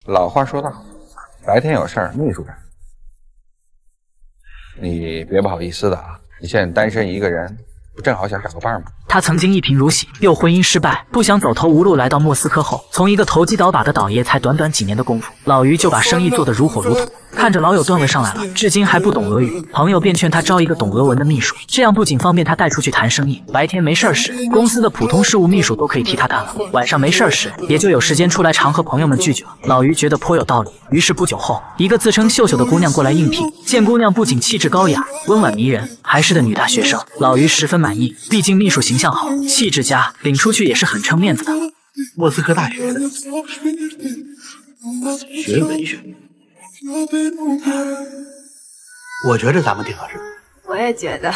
老话说得好，白天有事儿秘书干。你别不好意思的啊，你现在单身一个人，不正好想找个伴吗？他曾经一贫如洗，又婚姻失败，不想走投无路，来到莫斯科后，从一个投机倒把的倒爷，才短短几年的功夫，老于就把生意做得如火如荼。看着老友段位上来了，至今还不懂俄语，朋友便劝他招一个懂俄文的秘书，这样不仅方便他带出去谈生意，白天没事时，公司的普通事务秘书都可以替他干了，晚上没事时，也就有时间出来常和朋友们聚聚了。老于觉得颇有道理，于是不久后，一个自称秀秀的姑娘过来应聘，见姑娘不仅气质高雅、温婉迷人，还是个女大学生，老于十分满意，毕竟秘书形象好，气质佳，领出去也是很撑面子的。莫斯科大学的，学文学。我觉着咱们挺合适。我也觉得。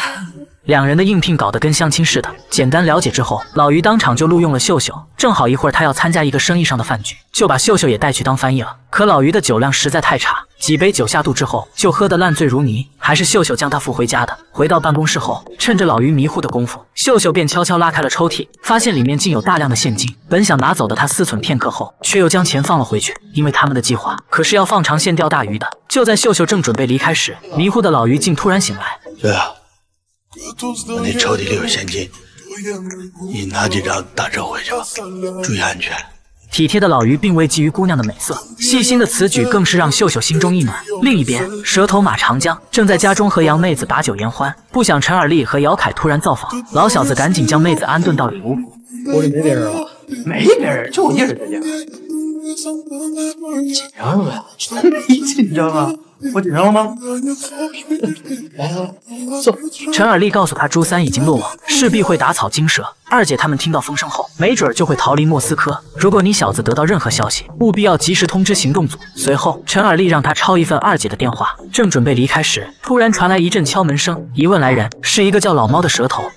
两人的应聘搞得跟相亲似的，简单了解之后，老于当场就录用了秀秀。正好一会儿他要参加一个生意上的饭局，就把秀秀也带去当翻译了。可老于的酒量实在太差，几杯酒下肚之后就喝得烂醉如泥，还是秀秀将他扶回家的。回到办公室后，趁着老于迷糊的功夫，秀秀便悄悄拉开了抽屉，发现里面竟有大量的现金。本想拿走的他思忖片刻后，却又将钱放了回去，因为他们的计划可是要放长线钓大鱼的。就在秀秀正准备离开时，迷糊的老于竟突然醒来。对啊，我那抽屉里有现金，你拿几张打车回去吧，注意安全。体贴的老于并未觊觎姑娘的美色，细心的此举更是让秀秀心中一暖。另一边，蛇头马长江正在家中和杨妹子把酒言欢，不想陈尔丽和姚凯突然造访，老小子赶紧将妹子安顿到里屋。屋里没别人了？没别人，就我一人在家。紧张了呗？没紧张啊。我紧张了吗？来，坐。陈尔丽告诉他，朱三已经落网，势必会打草惊蛇。二姐他们听到风声后，没准就会逃离莫斯科。如果你小子得到任何消息，务必要及时通知行动组。随后，陈尔丽让他抄一份二姐的电话。正准备离开时，突然传来一阵敲门声。一问来人，是一个叫老猫的蛇头。我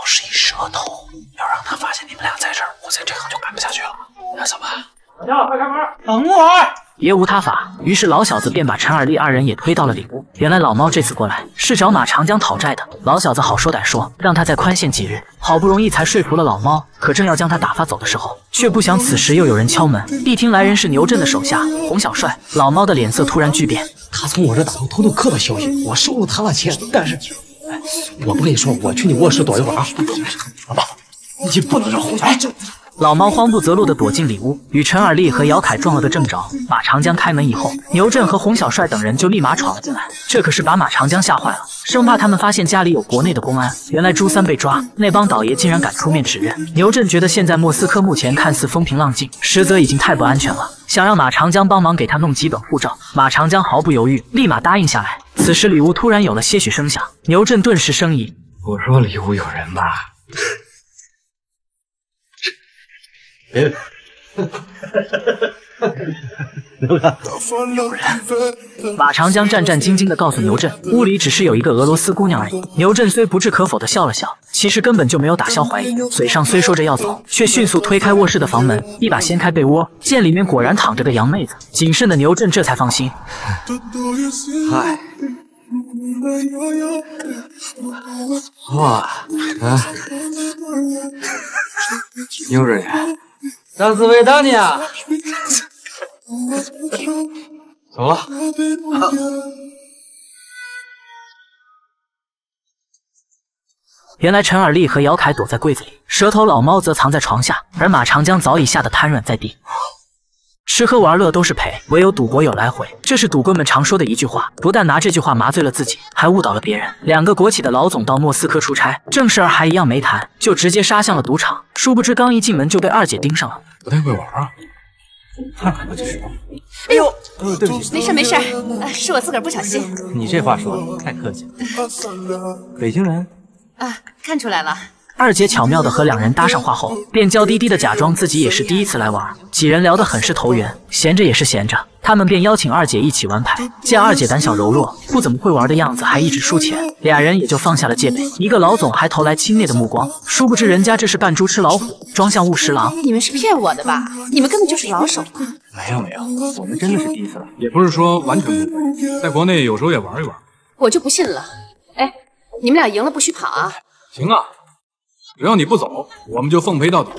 是一蛇头，要让他发现你们俩在这儿，我在这行就干不下去了。那怎么办？大家快开门！等我！别无他法，于是老小子便把陈尔丽二人也推到了里屋。原来老猫这次过来是找马长江讨债的，老小子好说歹说，让他再宽限几日，好不容易才说服了老猫。可正要将他打发走的时候，却不想此时又有人敲门。一听来人是牛振的手下洪小帅，老猫的脸色突然巨变。他从我这打通偷渡客的消息，我收了他的钱，但是，我不跟你说，我去你卧室躲一会儿啊。老爸，你不能让洪小帅。老猫慌不择路地躲进里屋，与陈尔丽和姚凯撞了个正着。马长江开门以后，牛振和洪小帅等人就立马闯了进来，这可是把马长江吓坏了，生怕他们发现家里有国内的公安。原来朱三被抓，那帮倒爷竟然敢出面指认。牛振觉得现在莫斯科目前看似风平浪静，实则已经太不安全了，想让马长江帮忙给他弄几本护照。马长江毫不犹豫，立马答应下来。此时里屋突然有了些许声响，牛振顿时生疑：我说里屋有人吧？别，有人。马长江战战兢兢地告诉牛振，屋里只是有一个俄罗斯姑娘而已。牛振虽不置可否地笑了笑，其实根本就没有打消怀疑，嘴上虽说着要走，却迅速推开卧室的房门，一把掀开被窝，见里面果然躺着个洋妹子。谨慎的牛振这才放心。嗨，哇啊，牛振呀！让斯维达尼亚，走了。原来陈尔丽和姚凯躲在柜子里，蛇头老猫则藏在床下，而马长江早已吓得瘫软在地。吃喝玩乐都是赔，唯有赌博有来回，这是赌棍们常说的一句话。不但拿这句话麻醉了自己，还误导了别人。两个国企的老总到莫斯科出差，正事儿还一样没谈，就直接杀向了赌场。殊不知刚一进门就被二姐盯上了。不太会玩啊！我就是。哎呦，对不起，没事没事，是我自个儿不小心。你这话说的太客气了。北京人啊，看出来了。二姐巧妙地和两人搭上话后，便娇滴滴地假装自己也是第一次来玩。几人聊得很是投缘，闲着也是闲着，他们便邀请二姐一起玩牌。见二姐胆小柔弱，不怎么会玩的样子，还一直输钱，俩人也就放下了戒备。一个老总还投来轻蔑的目光，殊不知人家这是扮猪吃老虎，装像误食狼。你们是骗我的吧？你们根本就是老手嘛。没有，我们真的是第一次来，也不是说完全不会，在国内有时候也玩一玩。我就不信了。哎，你们俩赢了不许跑啊！行啊。只要你不走，我们就奉陪到底。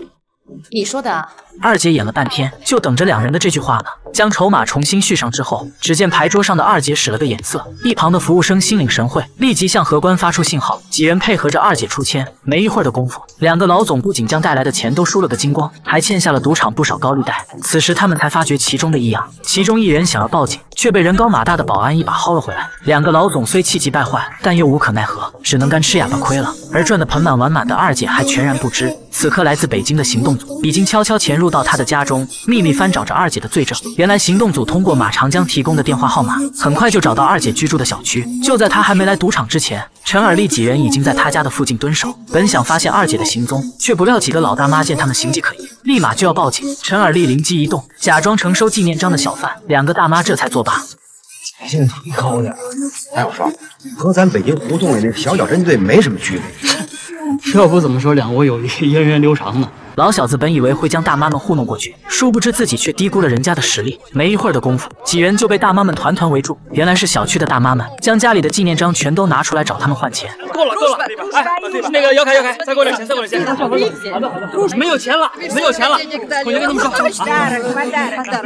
你说的。二姐演了半天，就等着两人的这句话呢。将筹码重新续上之后，只见牌桌上的二姐使了个眼色，一旁的服务生心领神会，立即向荷官发出信号，几人配合着二姐出签。没一会儿的功夫，两个老总不仅将带来的钱都输了个精光，还欠下了赌场不少高利贷。此时他们才发觉其中的异样，其中一人想要报警，却被人高马大的保安一把薅了回来。两个老总虽气急败坏，但又无可奈何，只能干吃哑巴亏了。而赚得盆满碗满的二姐还全然不知，此刻来自北京的行动组已经悄悄潜入到她的家中，秘密翻找着二姐的罪证。原来行动组通过马长江提供的电话号码，很快就找到二姐居住的小区。就在她还没来赌场之前，陈尔丽几人已经在她家的附近蹲守，本想发现二姐的行踪，却不料几个老大妈见他们行迹可疑，立马就要报警。陈尔丽灵机一动，假装成收纪念章的小贩，两个大妈这才作罢。性挺高的，哎，我说，和咱北京胡同里那小小针队没什么区别。这不怎么说两国友谊源远流长呢？老小子本以为会将大妈们糊弄过去，殊不知自己却低估了人家的实力。没一会儿的功夫，几人就被大妈们团团围住。原来是小区的大妈们将家里的纪念章全都拿出来找他们换钱。够了，哎，那个要开，再给我点钱，好的，没有钱了，我就跟你们说，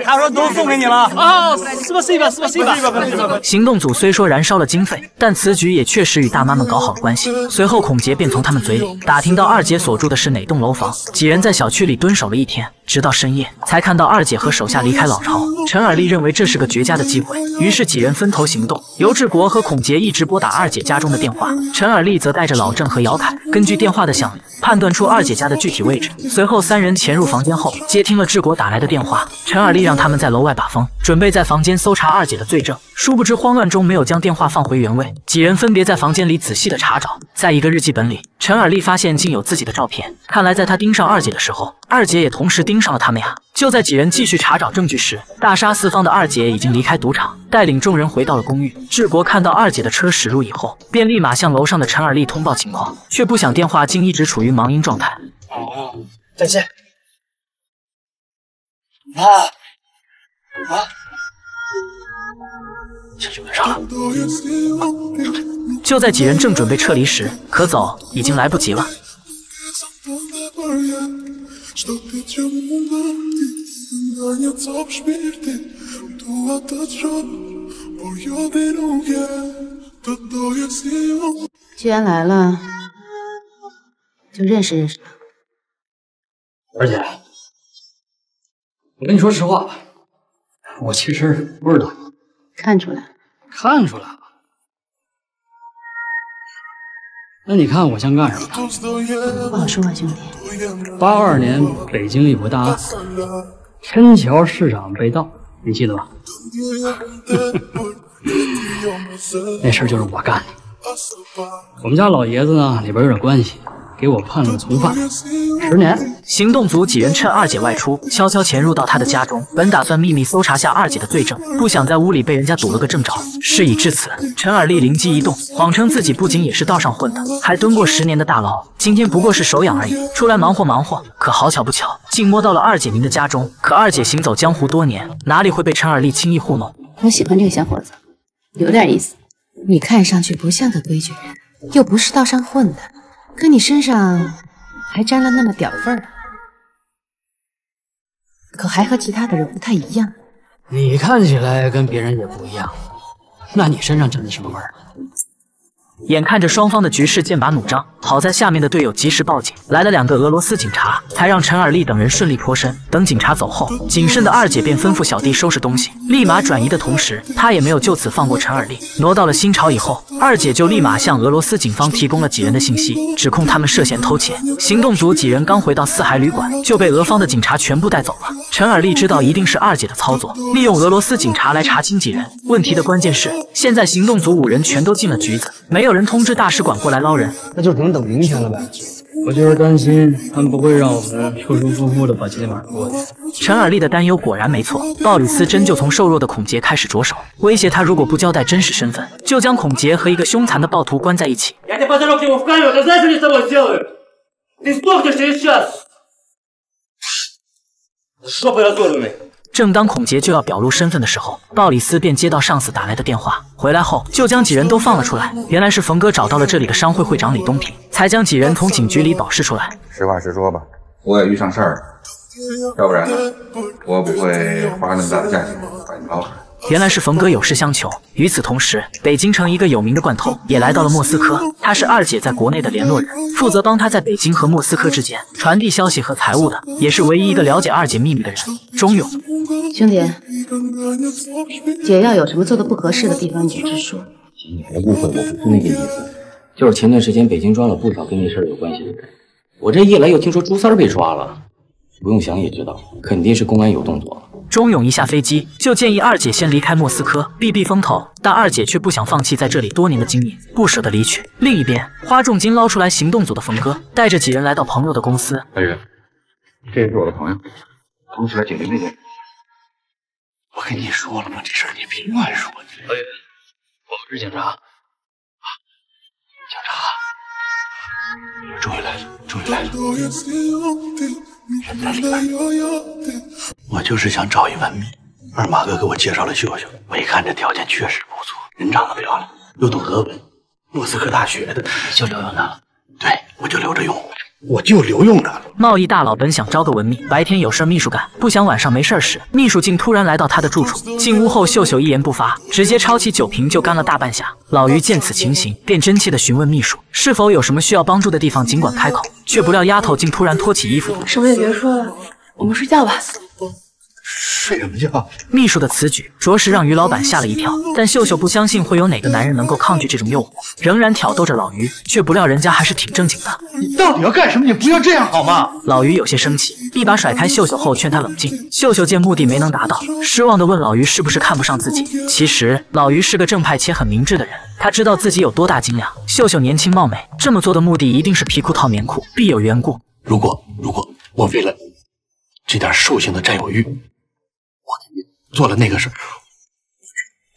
他说都送给你了啊，是吧？行动组虽说燃烧了经费，但此举也确实与大妈们搞好了关系。随后孔杰便从他们嘴里打听到二姐所住的是哪栋楼房，几人在小区里蹲守了一天，直到深夜才看到二姐和手下离开老巢。陈尔丽认为这是个绝佳的机会，于是几人分头行动。尤志国和孔杰一直拨打二姐家中的电话，陈尔丽则带着老郑和姚凯，根据电话的响铃判断出二姐家的具体位置。随后三人潜入房间后，接听了志国打来的电话。陈尔丽让他们在楼外把风，准备在房间搜查二姐的罪证。殊不知慌乱中没有将电话放回原位，几人分别在房间里仔细的查找。在一个日记本里，陈尔丽发现竟有自己的照片，看来在他盯上二姐的时候，二姐也同时盯上了他们呀。就在几人继续查找证据时，大杀四方的二姐已经离开赌场，带领众人回到了公寓。志国看到二姐的车驶入以后，便立马向楼上的陈尔丽通报情况，却不想电话竟一直处于忙音状态。再见。小区门上了。就在几人正准备撤离时，可走已经来不及了。既然来了，就认识认识吧。而且，我跟你说实话吧，我其实不知道。看出来了。那你看我像干什么的？不好说啊，兄弟。82年北京有个大案，天桥市长被盗，你记得吧？那事儿就是我干的。我们家老爷子呢，里边有点关系，给我判了个从犯，10年。行动组几人趁二姐外出，悄悄潜入到她的家中，本打算秘密搜查下二姐的罪证，不想在屋里被人家堵了个正着。事已至此，陈尔丽灵机一动，谎称自己不仅也是道上混的，还蹲过10年的大牢，今天不过是手痒而已，出来忙活。可好巧不巧，竟摸到了二姐您的家中。可二姐行走江湖多年，哪里会被陈尔丽轻易糊弄？我喜欢这个小伙子，有点意思。你看上去不像个规矩人，又不是道上混的，可你身上还沾了那么点味儿，可还和其他的人不太一样。你看起来跟别人也不一样，那你身上沾的什么味儿？眼看着双方的局势剑拔弩张，好在下面的队友及时报警，来了2个俄罗斯警察，才让陈尔丽等人顺利脱身。等警察走后，谨慎的二姐便吩咐小弟收拾东西，立马转移的同时，她也没有就此放过陈尔丽。挪到了新巢以后，二姐就立马向俄罗斯警方提供了几人的信息，指控他们涉嫌偷钱。行动组几人刚回到四海旅馆，就被俄方的警察全部带走了。陈尔丽知道一定是二姐的操作，利用俄罗斯警察来查清几人。问题的关键是，现在行动组5人全都进了局子，没有人通知大使馆过来捞人，那就只能等明天了呗。我就是担心他们不会让我们舒舒服服的把今天晚上过去。陈尔丽的担忧果然没错，鲍里斯真就从瘦弱的孔杰开始着手，威胁他如果不交代真实身份，就将孔杰和一个凶残的暴徒关在一起。正当孔杰就要表露身份的时候，鲍里斯便接到上司打来的电话，回来后就将几人都放了出来。原来是冯哥找到了这里的商会会长李东平，才将几人从警局里保释出来。实话实说吧，我也遇上事儿了，要不然呢，我不会花那么大的价钱把你捞出来。原来是冯哥有事相求。与此同时，北京城一个有名的惯偷也来到了莫斯科，他是二姐在国内的联络人，负责帮她在北京和莫斯科之间传递消息和财物的，也是唯一一个了解二姐秘密的人。钟勇，兄弟，姐要有什么做的不合适的地方，你就直说。你别误会，我不是那个意思，就是前段时间北京抓了不少跟这事儿有关系的人，我这一来又听说朱三儿被抓了，不用想也知道，肯定是公安有动作。钟勇一下飞机就建议二姐先离开莫斯科避避风头，但二姐却不想放弃在这里多年的经验，不舍得离去。另一边，花重金捞出来行动组的冯哥带着几人来到朋友的公司。大宇，这是我的朋友，同时来解决那件事。我跟你说了吗？这事儿你别乱说。大宇，我们是警察。终于来了，终于来了！人在里边。我就是想找一碗米。二马哥给我介绍了秀秀，我一看这条件确实不错，人长得漂亮，又懂德文，莫斯科大学的，你就留用他了。对，我就留着用。我就留用他了。贸易大佬本想招个文秘，白天有事秘书干，不想晚上没事时，秘书竟突然来到他的住处。进屋后，秀秀一言不发，直接抄起酒瓶就干了大半下。老于见此情形，便真切地询问秘书是否有什么需要帮助的地方，尽管开口，却不料丫头竟突然脱起衣服。什么也别说了，我们睡觉吧。睡什么觉？秘书的此举着实让于老板吓了一跳，但秀秀不相信会有哪个男人能够抗拒这种诱惑，仍然挑逗着老于，却不料人家还是挺正经的。你到底要干什么？你不要这样好吗？老于有些生气，一把甩开秀秀后劝她冷静。秀秀见目的没能达到，失望地问老于是不是看不上自己。其实老于是个正派且很明智的人，他知道自己有多大斤两。秀秀年轻貌美，这么做的目的一定是皮裤套棉裤，必有缘故。如果我为了这点兽性的占有欲，我给你做了那个事儿，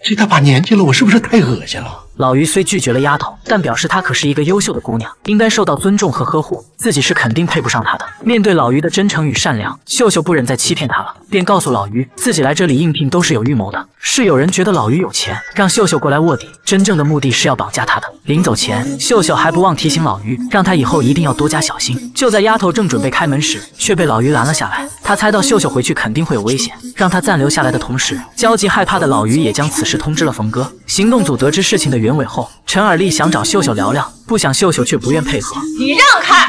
这大把年纪了，我是不是太恶心了？老于虽拒绝了丫头，但表示她可是一个优秀的姑娘，应该受到尊重和呵护，自己是肯定配不上她的。面对老于的真诚与善良，秀秀不忍再欺骗他了，便告诉老于自己来这里应聘都是有预谋的，是有人觉得老于有钱，让秀秀过来卧底，真正的目的是要绑架他的。临走前，秀秀还不忘提醒老于，让他以后一定要多加小心。就在丫头正准备开门时，却被老于拦了下来。他猜到秀秀回去肯定会有危险，让他暂留下来的同时，焦急害怕的老于也将此事通知了冯哥。行动组得知事情的原委后，陈尔丽想找秀秀聊聊，不想秀秀却不愿配合。你让开！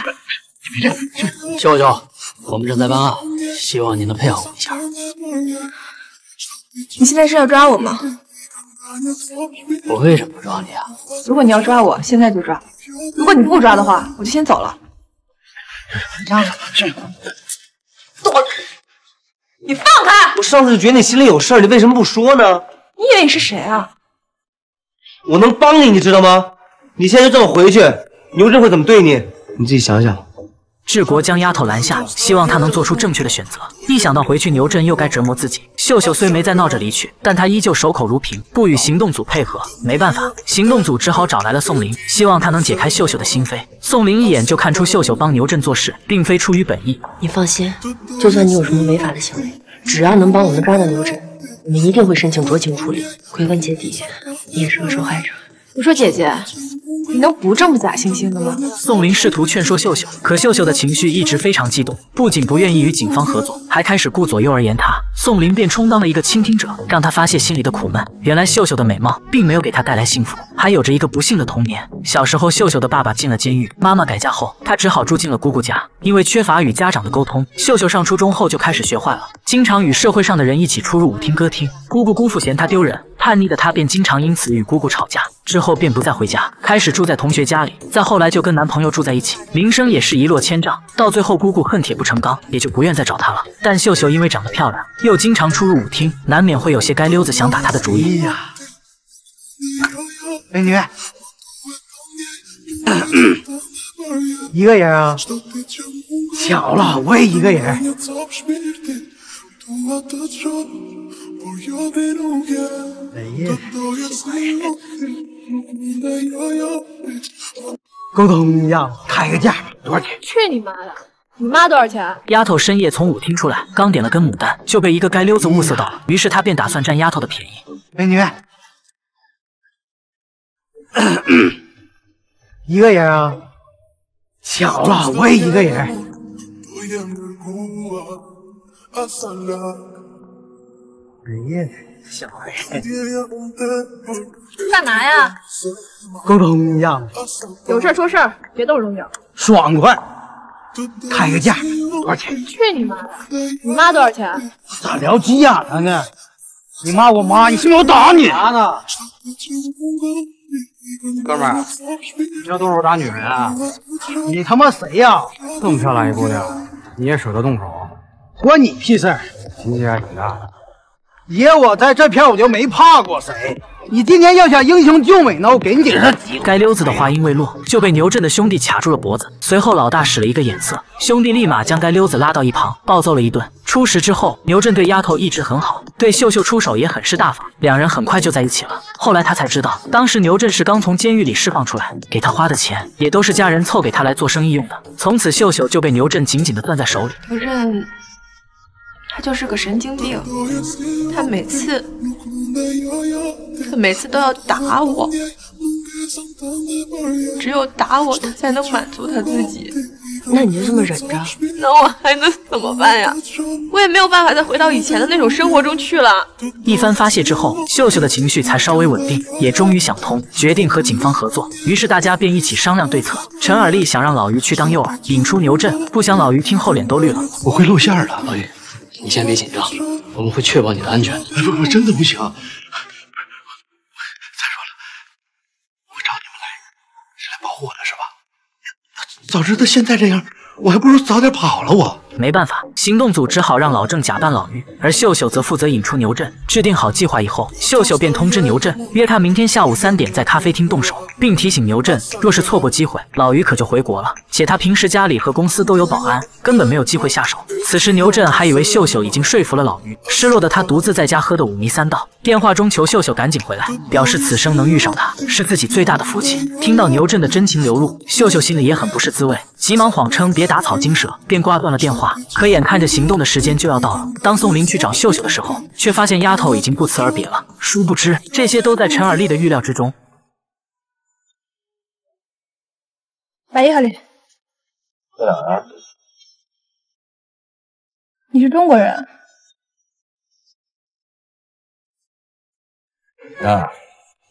你别这样，秀秀，我们正在办案，希望你能配合我一下。你现在是要抓我吗？我为什么不抓你啊？如果你要抓我，现在就抓；如果你不抓的话，我就先走了。你让开！你放开！我上次就觉得你心里有事儿，你为什么不说呢？你以为你是谁啊？我能帮你，你知道吗？你现在就这么回去，牛振会怎么对你？你自己想想。治国将丫头拦下，希望她能做出正确的选择。一想到回去牛振又该折磨自己，秀秀虽没再闹着离去，但她依旧守口如瓶，不与行动组配合。没办法，行动组只好找来了宋林，希望他能解开秀秀的心扉。宋林一眼就看出秀秀帮牛振做事，并非出于本意。你放心，就算你有什么违法的行为，只要能帮我们抓到牛振，我们一定会申请酌情处理。归根结底，你也是个受害者。我说姐姐，你能不这么假惺惺的吗？宋林试图劝说秀秀，可秀秀的情绪一直非常激动，不仅不愿意与警方合作，还开始顾左右而言他。宋林便充当了一个倾听者，让他发泄心里的苦闷。原来秀秀的美貌并没有给他带来幸福，还有着一个不幸的童年。小时候，秀秀的爸爸进了监狱，妈妈改嫁后，她只好住进了姑姑家。因为缺乏与家长的沟通，秀秀上初中后就开始学坏了，经常与社会上的人一起出入舞厅歌厅。姑父嫌她丢人，叛逆的她便经常因此与姑姑吵架，之后便不再回家，开始住在同学家里，再后来就跟男朋友住在一起，名声也是一落千丈。到最后，姑姑恨铁不成钢，也就不愿再找她了。但秀秀因为长得漂亮，又经常出入舞厅，难免会有些街溜子想打她的主意。美女，一个人啊？巧了，我也一个人。沟通一下，开个价，多少钱？去你妈的！你妈多少钱？丫头深夜从舞厅出来，刚点了根牡丹，就被一个街溜子物色到了，于是他便打算占丫头的便宜。美女，一个人啊？巧了，我也一个人。小孩干嘛呀？沟通一下嘛。有事说事儿，别动手脚。爽快，开个价，多少钱？去你妈的！你妈多少钱？咋聊急眼了呢？你骂我妈，你信不信我打你？啥呢？哥们儿，你要动手打女人啊？你他妈谁呀？这么漂亮一姑娘，你也舍得动手？关你屁事儿！心机还挺大的。爷我在这片我就没怕过谁。你今天要想英雄救美呢，我给你点上机会。该溜子的话音未落，就被牛振的兄弟卡住了脖子。随后老大使了一个眼色，兄弟立马将该溜子拉到一旁，暴揍了一顿。初识之后，牛振对丫头一直很好，对秀秀出手也很是大方，两人很快就在一起了。后来他才知道，当时牛振是刚从监狱里释放出来，给他花的钱也都是家人凑给他来做生意用的。从此秀秀就被牛振紧紧地攥在手里。牛振，他就是个神经病，他每次都要打我，只有打我，他才能满足他自己。那你就这么忍着？那我还能怎么办呀？我也没有办法再回到以前的那种生活中去了。一番发泄之后，秀秀的情绪才稍微稳定，也终于想通，决定和警方合作。于是大家便一起商量对策。陈尔丽想让老于去当诱饵，引出牛振，不想老于听后脸都绿了。我会露馅的，老于，你先别紧张，我们会确保你的安全。不，真的不行。再说了，我找你们来是来保护我的，是吧？早知道现在这样，我还不如早点跑了。我没办法，行动组只好让老郑假扮老于，而秀秀则负责引出牛振。制定好计划以后，秀秀便通知牛振，约他明天下午3点在咖啡厅动手，并提醒牛振，若是错过机会，老于可就回国了。且他平时家里和公司都有保安，根本没有机会下手。此时牛振还以为秀秀已经说服了老于，失落的他独自在家喝得五迷三道，电话中求秀秀赶紧回来，表示此生能遇上他是自己最大的福气。听到牛振的真情流露，秀秀心里也很不是滋味，急忙谎称别打草惊蛇，便挂断了电话。可眼看着行动的时间就要到了，当宋林去找秀秀的时候，却发现丫头已经不辞而别了。殊不知，这些都在陈尔丽的预料之中。白夜里，在哪儿？你是中国人？啊。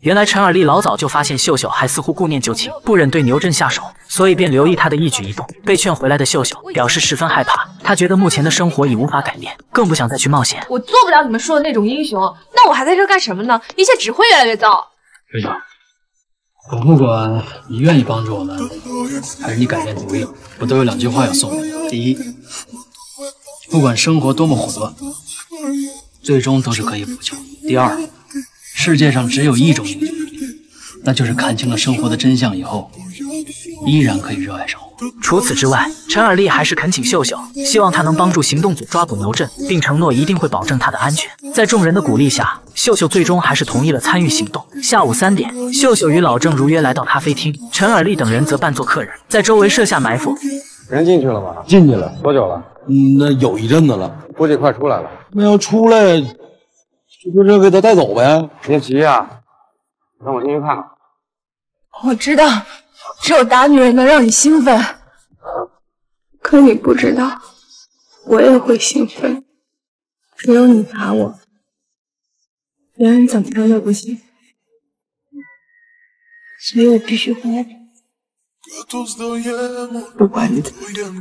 原来陈尔丽老早就发现秀秀还似乎顾念旧情，不忍对牛振下手，所以便留意她的一举一动。被劝回来的秀秀表示十分害怕，她觉得目前的生活已无法改变，更不想再去冒险。我做不了你们说的那种英雄，那我还在这干什么呢？一切只会越来越糟。秀秀，我不管你愿意帮助我们，还是你改变主意，我都有2句话要送你。第一，不管生活多么混乱，最终都是可以补救。第二，世界上只有一种英雄，那就是看清了生活的真相以后，依然可以热爱生活。除此之外，陈尔丽还是恳请秀秀，希望她能帮助行动组抓捕牛振，并承诺一定会保证她的安全。在众人的鼓励下，秀秀最终还是同意了参与行动。下午3点，秀秀与老郑如约来到咖啡厅，陈尔丽等人则扮作客人，在周围设下埋伏。人进去了吗？进去了。多久了？那有一阵子了，估计快出来了。那要出来，就给他带走呗。别急呀，让我进去看看。我知道，只有打女人能让你兴奋，可你不知道，我也会兴奋。只有你打我，别人怎么着都不行，所以我必须活着。不管你怎么样。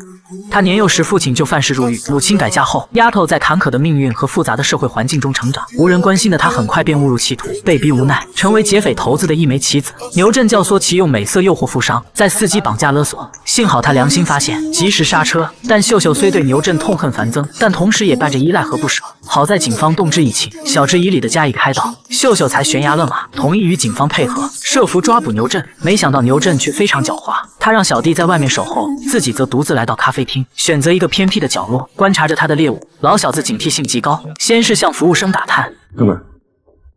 他年幼时父亲就犯事入狱，母亲改嫁后，丫头在坎坷的命运和复杂的社会环境中成长，无人关心的她很快便误入歧途，被逼无奈成为劫匪头子的一枚棋子。牛振教唆其用美色诱惑富商，在伺机绑架勒索，幸好他良心发现，及时刹车。但秀秀虽对牛振痛恨烦增，但同时也伴着依赖和不舍。好在警方动之以情，晓之以理的加以开导，秀秀才悬崖勒马，同意与警方配合，设伏抓捕牛振。没想到牛振却非常狡猾，他让小弟在外面守候，自己则独自来到咖啡厅，选择一个偏僻的角落，观察着他的猎物。老小子警惕性极高，先是向服务生打探：“哥们儿，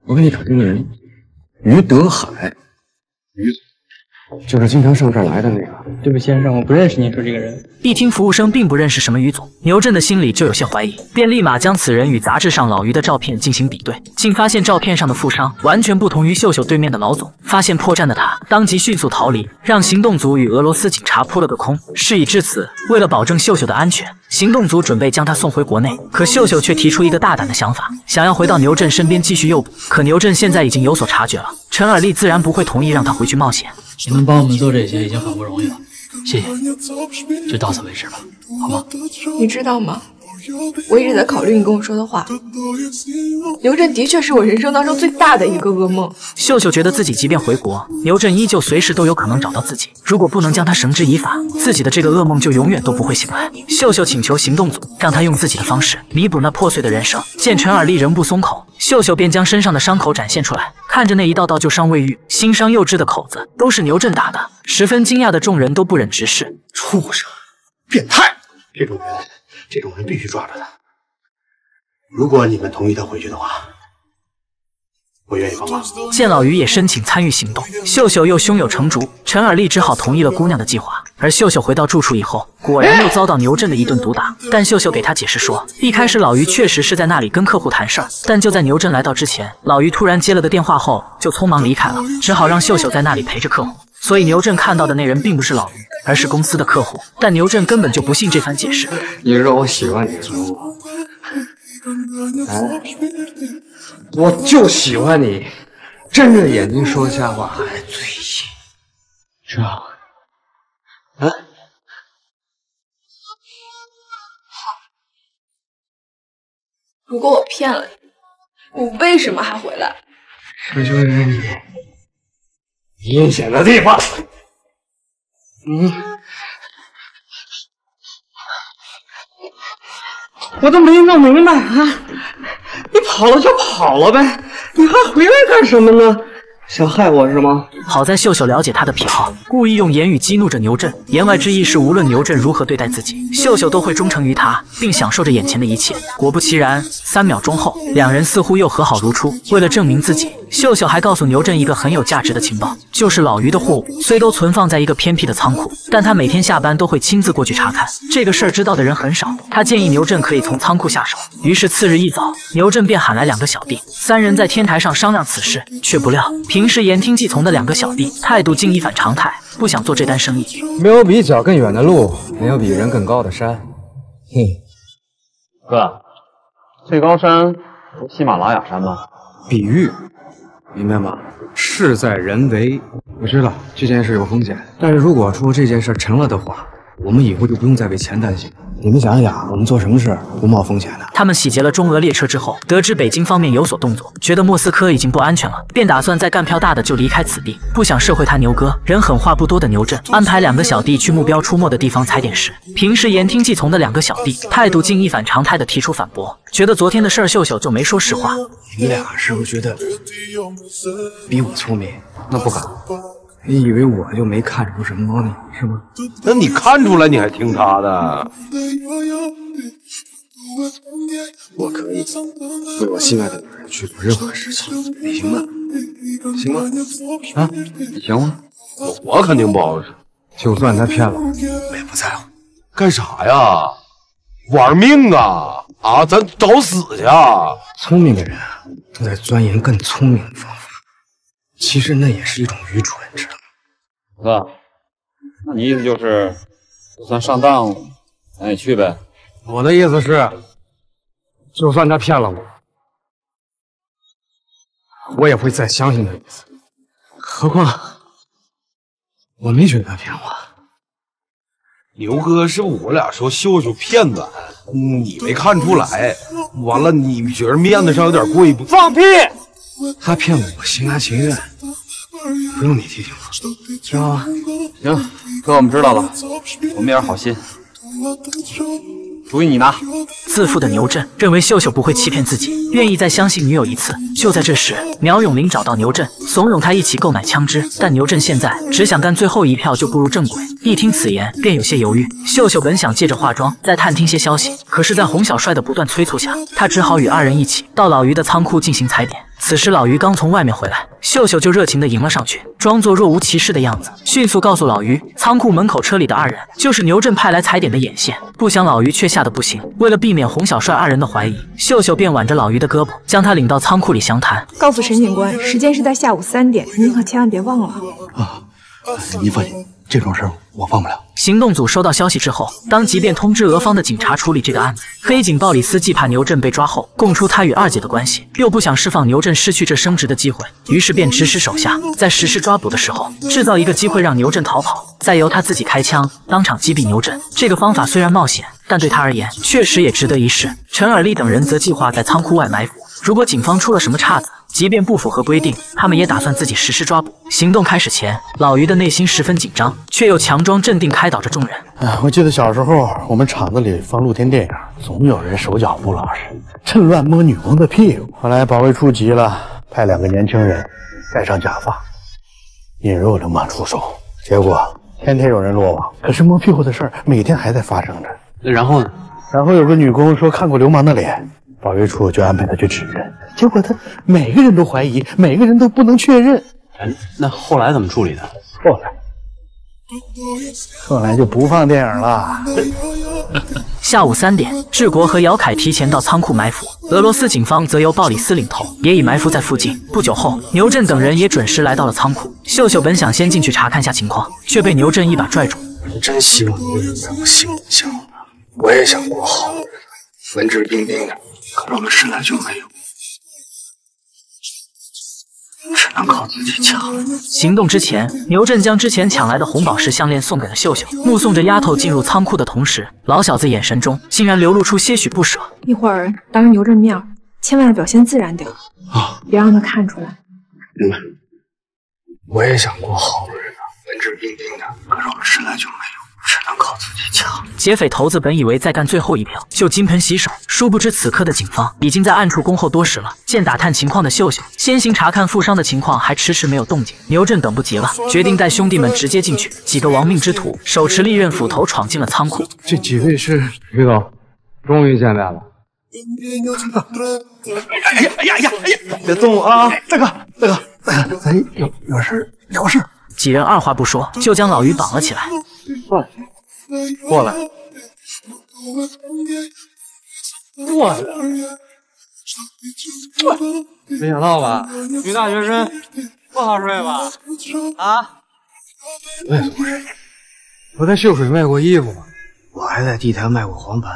我给你打听个人，于德海，于就是经常上这儿来的那个。”“对不起先生，我不认识您说这个人。”一听服务生并不认识什么于总，牛振的心里就有些怀疑，便立马将此人与杂志上老于的照片进行比对，竟发现照片上的富商完全不同于秀秀对面的老总。发现破绽的他，当即迅速逃离，让行动组与俄罗斯警察扑了个空。事已至此，为了保证秀秀的安全，行动组准备将她送回国内。可秀秀却提出一个大胆的想法，想要回到牛振身边继续诱捕。可牛振现在已经有所察觉了，陈尔丽自然不会同意让他回去冒险。你们帮我们做这些已经很不容易了，谢谢，就到此为止吧，好吗？你知道吗？我一直在考虑你跟我说的话。牛振的确是我人生当中最大的一个噩梦。秀秀觉得自己即便回国，牛振依旧随时都有可能找到自己。如果不能将他绳之以法，自己的这个噩梦就永远都不会醒来。秀秀请求行动组让他用自己的方式弥补那破碎的人生。见陈尔丽仍不松口，秀秀便将身上的伤口展现出来。看着那一道道旧伤未愈、新伤又织的口子，都是牛振打的。十分惊讶的众人都不忍直视。畜生，变态！这种人必须抓住他。如果你们同意他回去的话，我愿意帮忙。见老于也申请参与行动，秀秀又胸有成竹，陈尔丽只好同意了姑娘的计划。而秀秀回到住处以后，果然又遭到牛振的一顿毒打。但秀秀给他解释说，一开始老于确实是在那里跟客户谈事儿，但就在牛振来到之前，老于突然接了个电话后就匆忙离开了，只好让秀秀在那里陪着客户。所以牛振看到的那人并不是老于，而是公司的客户。但牛振根本就不信这番解释。你知道我喜欢你什么吗？哎，我就喜欢你，睁着眼睛说瞎话还嘴硬，是吧？啊？如果我骗了你，你为什么还回来？这就是你阴险的地方。我都没弄明白啊！你跑了就跑了呗，你还回来干什么呢？想害我是吗？好在秀秀了解他的癖好，故意用言语激怒着牛振，言外之意是无论牛振如何对待自己，秀秀都会忠诚于他，并享受着眼前的一切。果不其然，3秒钟后，两人似乎又和好如初。为了证明自己，秀秀还告诉牛振一个很有价值的情报，就是老于的货物虽都存放在一个偏僻的仓库，但他每天下班都会亲自过去查看。这个事儿知道的人很少，他建议牛振可以从仓库下手。于是次日一早，牛振便喊来2个小弟，3人在天台上商量此事，却不料平时言听计从的2个小弟态度竟一反常态，不想做这单生意。没有比脚更远的路，没有比人更高的山。哥，最高山不是喜马拉雅山吗？比喻，明白吗？事在人为。我知道这件事有风险，但是如果说这件事成了的话，我们以后就不用再为钱担心。你们想想，我们做什么事不冒风险的？他们洗劫了中俄列车之后，得知北京方面有所动作，觉得莫斯科已经不安全了，便打算再干票大的就离开此地。不想社会他牛哥人狠话不多的牛振安排2个小弟去目标出没的地方踩点时，平时言听计从的2个小弟态度竟一反常态的提出反驳，觉得昨天的事儿秀秀就没说实话。你们俩是不是觉得比我聪明？那不敢。你以为我就没看出什么猫腻是吗？那你看出来你还听他的？我可以为我心爱的女人去做任何事情，你行吗？行吗？啊，你行吗？我肯定不好使。就算他骗了我也不在乎。干啥呀？玩命啊！啊，咱找死去！聪明的人都在钻研更聪明的方法，其实那也是一种愚蠢，知道吗？哥，那你意思就是，就算上当，咱也去呗？我的意思是，就算他骗了我也会再相信他一次。何况我没觉得他骗我。牛哥，是我俩说秀秀骗咱，你没看出来？完了，你觉得面子上有点过意不？放屁！他骗我心甘情愿，不用你提醒我，知道吗？行，哥，我们知道了，我们也是好心，主意你拿。自负的牛振认为秀秀不会欺骗自己，愿意再相信女友一次。就在这时，苗永林找到牛振，怂恿他一起购买枪支，但牛振现在只想干最后一票就步入正轨。一听此言，便有些犹豫。秀秀本想借着化妆再探听些消息，可是，在洪小帅的不断催促下，他只好与2人一起到老于的仓库进行踩点。此时老于刚从外面回来，秀秀就热情地迎了上去，装作若无其事的样子，迅速告诉老于，仓库门口车里的2人就是牛振派来踩点的眼线。不想老于却吓得不行，为了避免洪小帅2人的怀疑，秀秀便挽着老于的胳膊，将他领到仓库里详谈。告诉陈警官，时间是在下午3点，您可千万别忘了。啊，你放心，这种事儿我放不了。行动组收到消息之后，当即便通知俄方的警察处理这个案子。黑警鲍里斯既怕牛振被抓后供出他与二姐的关系，又不想释放牛振失去这升职的机会，于是便指使手下在实施抓捕的时候制造一个机会让牛振逃跑，再由他自己开枪当场击毙牛振。这个方法虽然冒险，但对他而言确实也值得一试。陈尔利等人则计划在仓库外埋伏，如果警方出了什么岔子，即便不符合规定，他们也打算自己实施抓捕。行动开始前，老于的内心十分紧张，却又强装镇定开导着众人。我记得小时候我们厂子里放露天电影，总有人手脚不老实，趁乱摸女工的屁股。后来保卫处急了，派2个年轻人戴上假发，引诱流氓出手，结果天天有人落网。可是摸屁股的事儿每天还在发生着。然后呢？然后有个女工说看过流氓的脸，保卫处就安排他去指认，结果他每个人都怀疑，每个人都不能确认。那后来怎么处理的？后来就不放电影了。下午3点，治国和姚凯提前到仓库埋伏，俄罗斯警方则由鲍里斯领头，也已埋伏在附近。不久后，牛振等人也准时来到了仓库。秀秀本想先进去查看下情况，却被牛振一把拽住。真希望你能幸福幸福，我也想过好日子，文质彬彬的，可我们生来就没有，只能靠自己抢。行动之前，牛振将之前抢来的红宝石项链送给了秀秀。目送着丫头进入仓库的同时，老小子眼神中竟然流露出些许不舍。一会儿当着牛振面，千万要表现自然点，别让他看出来。明白。我也想过好日子，文质彬彬的，可是我们生来就没有，只能靠自己抢。劫匪头子本以为再干最后一票就金盆洗手，殊不知此刻的警方已经在暗处恭候多时了。见打探情况的秀秀先行查看负伤的情况，还迟迟没有动静。牛振等不及了，决定带兄弟们直接进去。几个亡命之徒手持利刃斧头闯进了仓库。这几位是于总，终于见面了。哎呀！别动我啊！大哥，咱有事聊事。几人二话不说就将老于绑了起来。过来。没想到吧，女大学生不好睡吧？啊？我也不是，我在秀水卖过衣服嘛，我还在地坛卖过黄盘。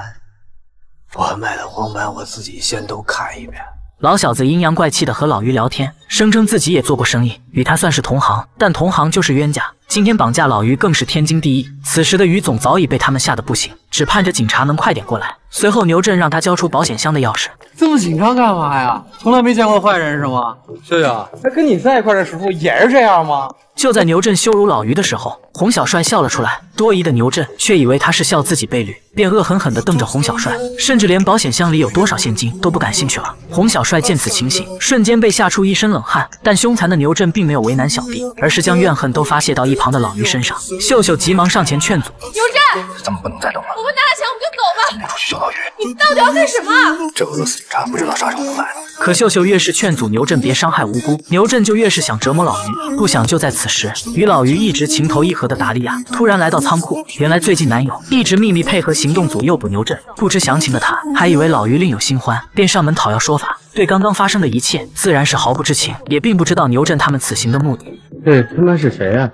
我卖的黄盘我自己先都看一遍。老小子阴阳怪气的和老于聊天，声称自己也做过生意，与他算是同行，但同行就是冤家。今天绑架老于更是天经地义。此时的于总早已被他们吓得不行，只盼着警察能快点过来。随后牛振让他交出保险箱的钥匙。这么紧张干嘛呀？从来没见过坏人是吗？秀秀，他跟你在一块的时候也是这样吗？就在牛振羞辱老于的时候，洪小帅笑了出来。多疑的牛振却以为他是笑自己被绿，便恶狠狠地瞪着洪小帅，甚至连保险箱里有多少现金都不感兴趣了。洪小帅见此情形，瞬间被吓出一身冷汗。但凶残的牛振并没有为难小弟，而是将怨恨都发泄到一旁的老于身上。秀秀急忙上前劝阻：牛振，咱们不能再等了，我们拿了钱我们就走吧。不出去救老于，你到底要干什么？这俄罗斯警察不知道啥时候能来了。可秀秀越是劝阻牛振别伤害无辜，牛振就越是想折磨老于。不想就在此时，与老于一直情投意合的达利亚突然来到仓库。原来最近男友一直秘密配合行动组诱捕牛振，不知详情的他还以为老于另有新欢，便上门讨要说法。对刚刚发生的一切自然是毫不知情，也并不知道牛振他们此行的目的。这他妈是谁啊？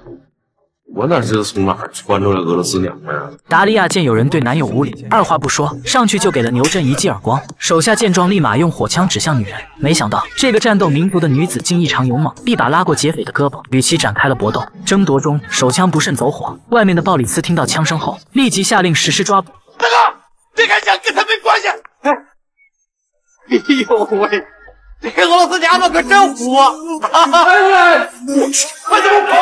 我哪知道从哪儿钻出来俄罗斯娘们啊！达利亚见有人对男友无礼，二话不说上去就给了牛振一记耳光。手下见状立马用火枪指向女人，没想到这个战斗民族的女子竟异常勇猛，一把拉过劫匪的胳膊，与其展开了搏斗。争夺中手枪不慎走火，外面的鲍里斯听到枪声后立即下令实施抓捕。大哥，这开枪跟他没关系。哎呦喂！这个俄罗斯娘们可真虎！快点跑！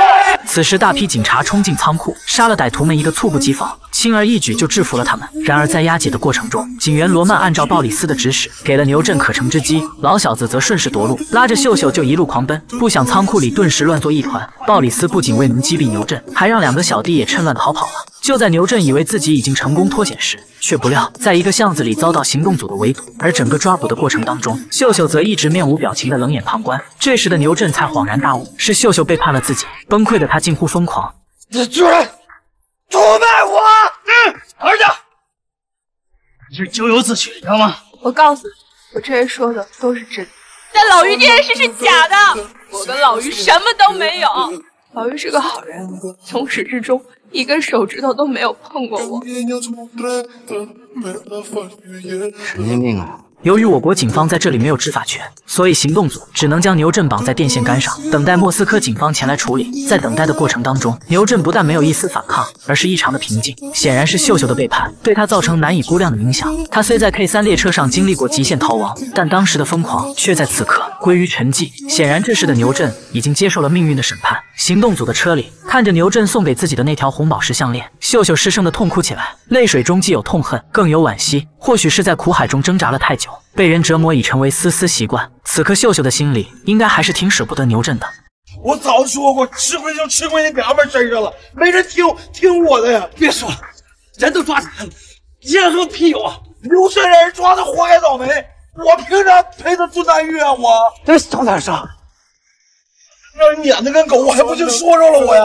此时大批警察冲进仓库，杀了歹徒们一个猝不及防，轻而易举就制服了他们。然而在押解的过程中，警员罗曼按照鲍里斯的指使，给了牛振可乘之机，老小子则顺势夺路，拉着秀秀就一路狂奔。不想仓库里顿时乱作一团，鲍里斯不仅未能击毙牛振，还让2个小弟也趁乱逃跑了。就在牛振以为自己已经成功脱险时，却不料在一个巷子里遭到行动组的围堵。而整个抓捕的过程当中，秀秀则一直面无表情的冷眼旁观。这时的牛振才恍然大悟，是秀秀背叛了自己。崩溃的他近乎疯狂：这居然出卖我！儿子，你是咎由自取，知道吗？我告诉你，我这些说的都是真的。但老于这件事是假的，我跟老于什么都没有。老于是个好人，从始至终一根手指头都没有碰过我。神经病啊！由于我国警方在这里没有执法权，所以行动组只能将牛振绑在电线杆上，等待莫斯科警方前来处理。在等待的过程当中，牛振不但没有一丝反抗，而是异常的平静。显然是秀秀的背叛对他造成难以估量的影响。他虽在 K3 列车上经历过极限逃亡，但当时的疯狂却在此刻归于沉寂。显然这时的牛振已经接受了命运的审判。行动组的车里，看着牛振送给自己的那条红宝石项链，秀秀失声的痛哭起来，泪水中既有痛恨，更有惋惜。或许是在苦海中挣扎了太久，被人折磨已成为丝丝习惯。此刻秀秀的心里应该还是挺舍不得牛振的。我早说过，吃亏就吃亏那娘们身上了，没人听我的呀！别说了，人都抓起来了，验说屁有啊！刘顺让人抓的活该倒霉，我凭啥陪他坐监狱啊？我这小点声。让人撵得跟狗，我还不就说着了我呀！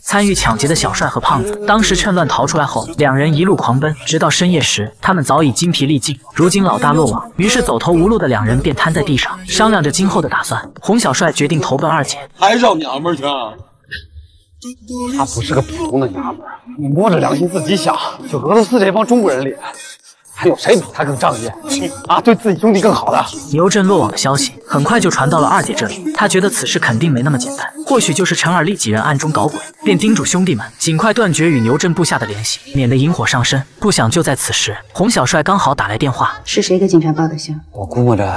参与抢劫的小帅和胖子，当时趁乱逃出来后，两人一路狂奔，直到深夜时，他们早已精疲力尽。如今老大落网，于是走投无路的两人便瘫在地上，商量着今后的打算。洪小帅决定投奔二姐，还找娘们儿去啊？她不是个普通的娘们儿，你摸着良心自己想，就俄罗斯这帮中国人里，还有谁比他更仗义啊？对自己兄弟更好的。牛振落网的消息很快就传到了二姐这里，她觉得此事肯定没那么简单，或许就是陈尔利几人暗中搞鬼，便叮嘱兄弟们尽快断绝与牛振部下的联系，免得引火上身。不想就在此时，洪小帅刚好打来电话，是谁给警察报的销？我估摸着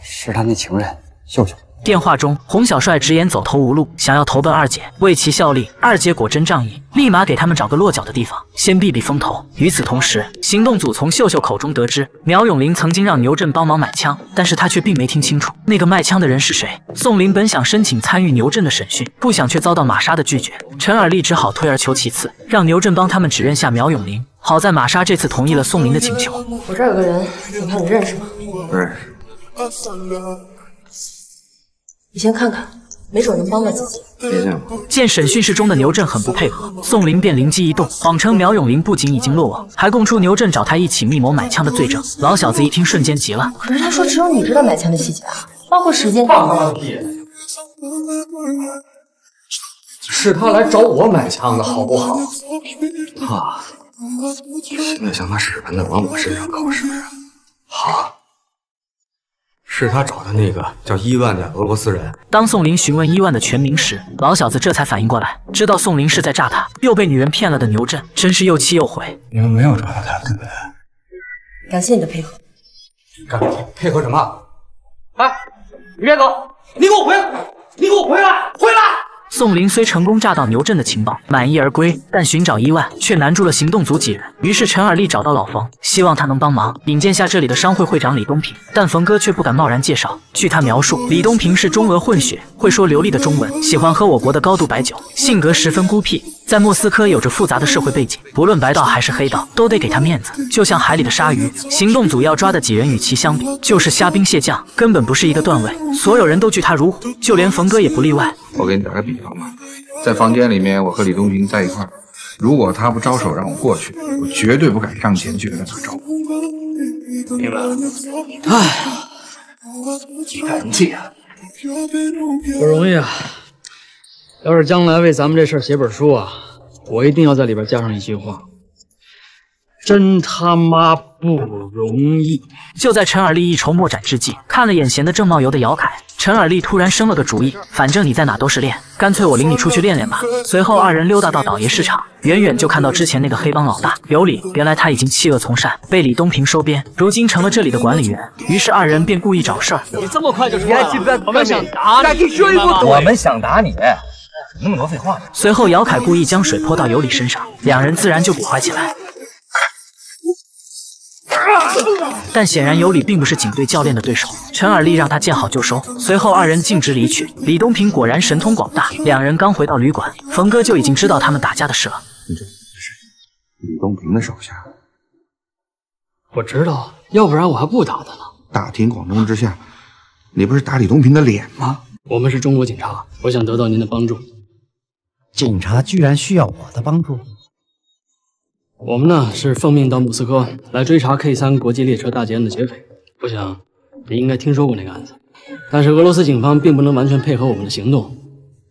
是他那情人秀秀。电话中，洪小帅直言走投无路，想要投奔二姐，为其效力。二姐果真仗义，立马给他们找个落脚的地方，先避避风头。与此同时，行动组从秀秀口中得知，苗永林曾经让牛振帮忙买枪，但是他却并没听清楚那个卖枪的人是谁。宋林本想申请参与牛振的审讯，不想却遭到玛莎的拒绝。陈尔利只好退而求其次，让牛振帮他们指认下苗永林。好在玛莎这次同意了宋林的请求。我这儿有个人，你看你认识吗？不认识。你先看看，没准能帮到自己。没见过。见审讯室中的牛振很不配合，宋林便灵机一动，谎称苗永林不仅已经落网，还供出牛振找他一起密谋买枪的罪证。老小子一听瞬间急了，可是他说只有你知道买枪的细节啊，包括时间。是他来找我买枪的好不好？啊，现在向他使绊子往我身上靠是不是？好。是他找的那个叫伊万的俄罗斯人。当宋林询问伊万的全名时，老小子这才反应过来，知道宋林是在诈他，又被女人骗了的牛振，真是又气又悔。你们没有找到他，对不对？感谢你的配合。配合什么？哎，你别走，你给我回来！你给我回来！回来！宋林虽成功诈到牛振的情报，满意而归，但寻找伊万却难住了行动组几人。于是陈尔利找到老冯，希望他能帮忙引荐下这里的商会会长李东平，但冯哥却不敢贸然介绍。据他描述，李东平是中俄混血，会说流利的中文，喜欢喝我国的高度白酒，性格十分孤僻，在莫斯科有着复杂的社会背景，不论白道还是黑道，都得给他面子，就像海里的鲨鱼。行动组要抓的几人与其相比，就是虾兵蟹将，根本不是一个段位。所有人都惧他如虎，就连冯哥也不例外。我给你打个比方吧，在房间里面，我和李东平在一块儿，如果他不招手让我过去，我绝对不敢上前去跟他打招呼。明白了。哎，你敢记啊？不容易啊！要是将来为咱们这事儿写本书啊，我一定要在里边加上一句话：真他妈不容易。就在陈尔利一筹莫展之际，看了眼闲得正冒油的姚凯，陈尔利突然生了个主意，反正你在哪都是练，干脆我领你出去练练吧。随后二人溜达到倒爷市场，远远就看到之前那个黑帮老大有理，原来他已经弃恶从善，被李东平收编，如今成了这里的管理员。于是二人便故意找事儿。你这么快就出来了？我们想打你，我们想打你，那么多废话呢？随后姚凯故意将水泼到有理身上，两人自然就比划起来。但显然有理并不是警队教练的对手，陈尔利让他见好就收。随后二人径直离去。李东平果然神通广大，两人刚回到旅馆，冯哥就已经知道他们打架的事了。你这是李东平的手下？我知道，要不然我还不打他呢。大庭广众之下，你不是打李东平的脸吗？我们是中国警察，我想得到您的帮助。警察居然需要我的帮助？我们呢是奉命到莫斯科来追查 K3 国际列车大劫案的劫匪，我想你应该听说过那个案子。但是俄罗斯警方并不能完全配合我们的行动，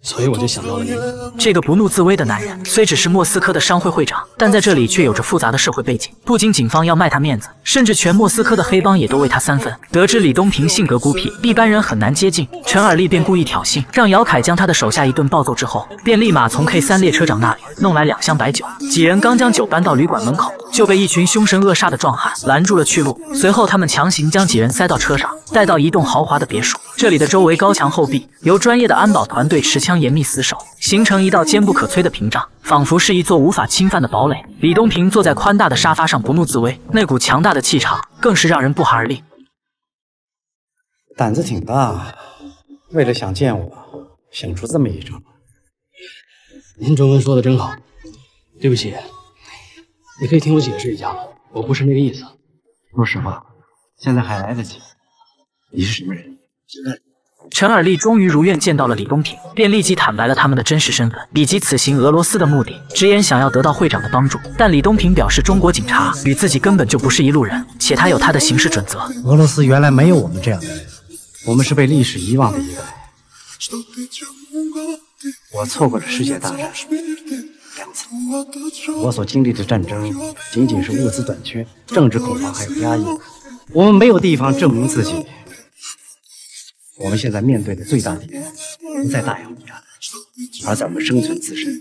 所以我就想到了你。这个不怒自威的男人，虽只是莫斯科的商会会长，但在这里却有着复杂的社会背景。不仅警方要卖他面子，甚至全莫斯科的黑帮也都为他三分。得知李东平性格孤僻，一般人很难接近，陈尔利便故意挑衅，让姚凯将他的手下一顿暴揍之后，便立马从 K3列车长那里弄来2箱白酒。几人刚将酒搬到旅馆门口，就被一群凶神恶煞的壮汉拦住了去路。随后他们强行将几人塞到车上，带到一栋豪华的别墅。这里的周围高墙厚壁，由专业的安保团队持枪严密死守，形成一道坚不可摧的屏障，仿佛是一座无法侵犯的堡垒。李东平坐在宽大的沙发上不怒自威，那股强大的气场更是让人不寒而栗。胆子挺大，为了想见我，想出这么一招。您中文说的真好，对不起，你可以听我解释一下吗？我不是那个意思。说实话，现在还来得及。你是什么人？陈尔利终于如愿见到了李东平，便立即坦白了他们的真实身份以及此行俄罗斯的目的，直言想要得到会长的帮助。但李东平表示，中国警察与自己根本就不是一路人，且他有他的行事准则。俄罗斯原来没有我们这样的人，我们是被历史遗忘的一代。我错过了世界大战2次，我所经历的战争仅仅是物资短缺、政治恐慌还有压抑。我们没有地方证明自己。我们现在面对的最大敌人不在大洋彼岸，而在我们生存自身。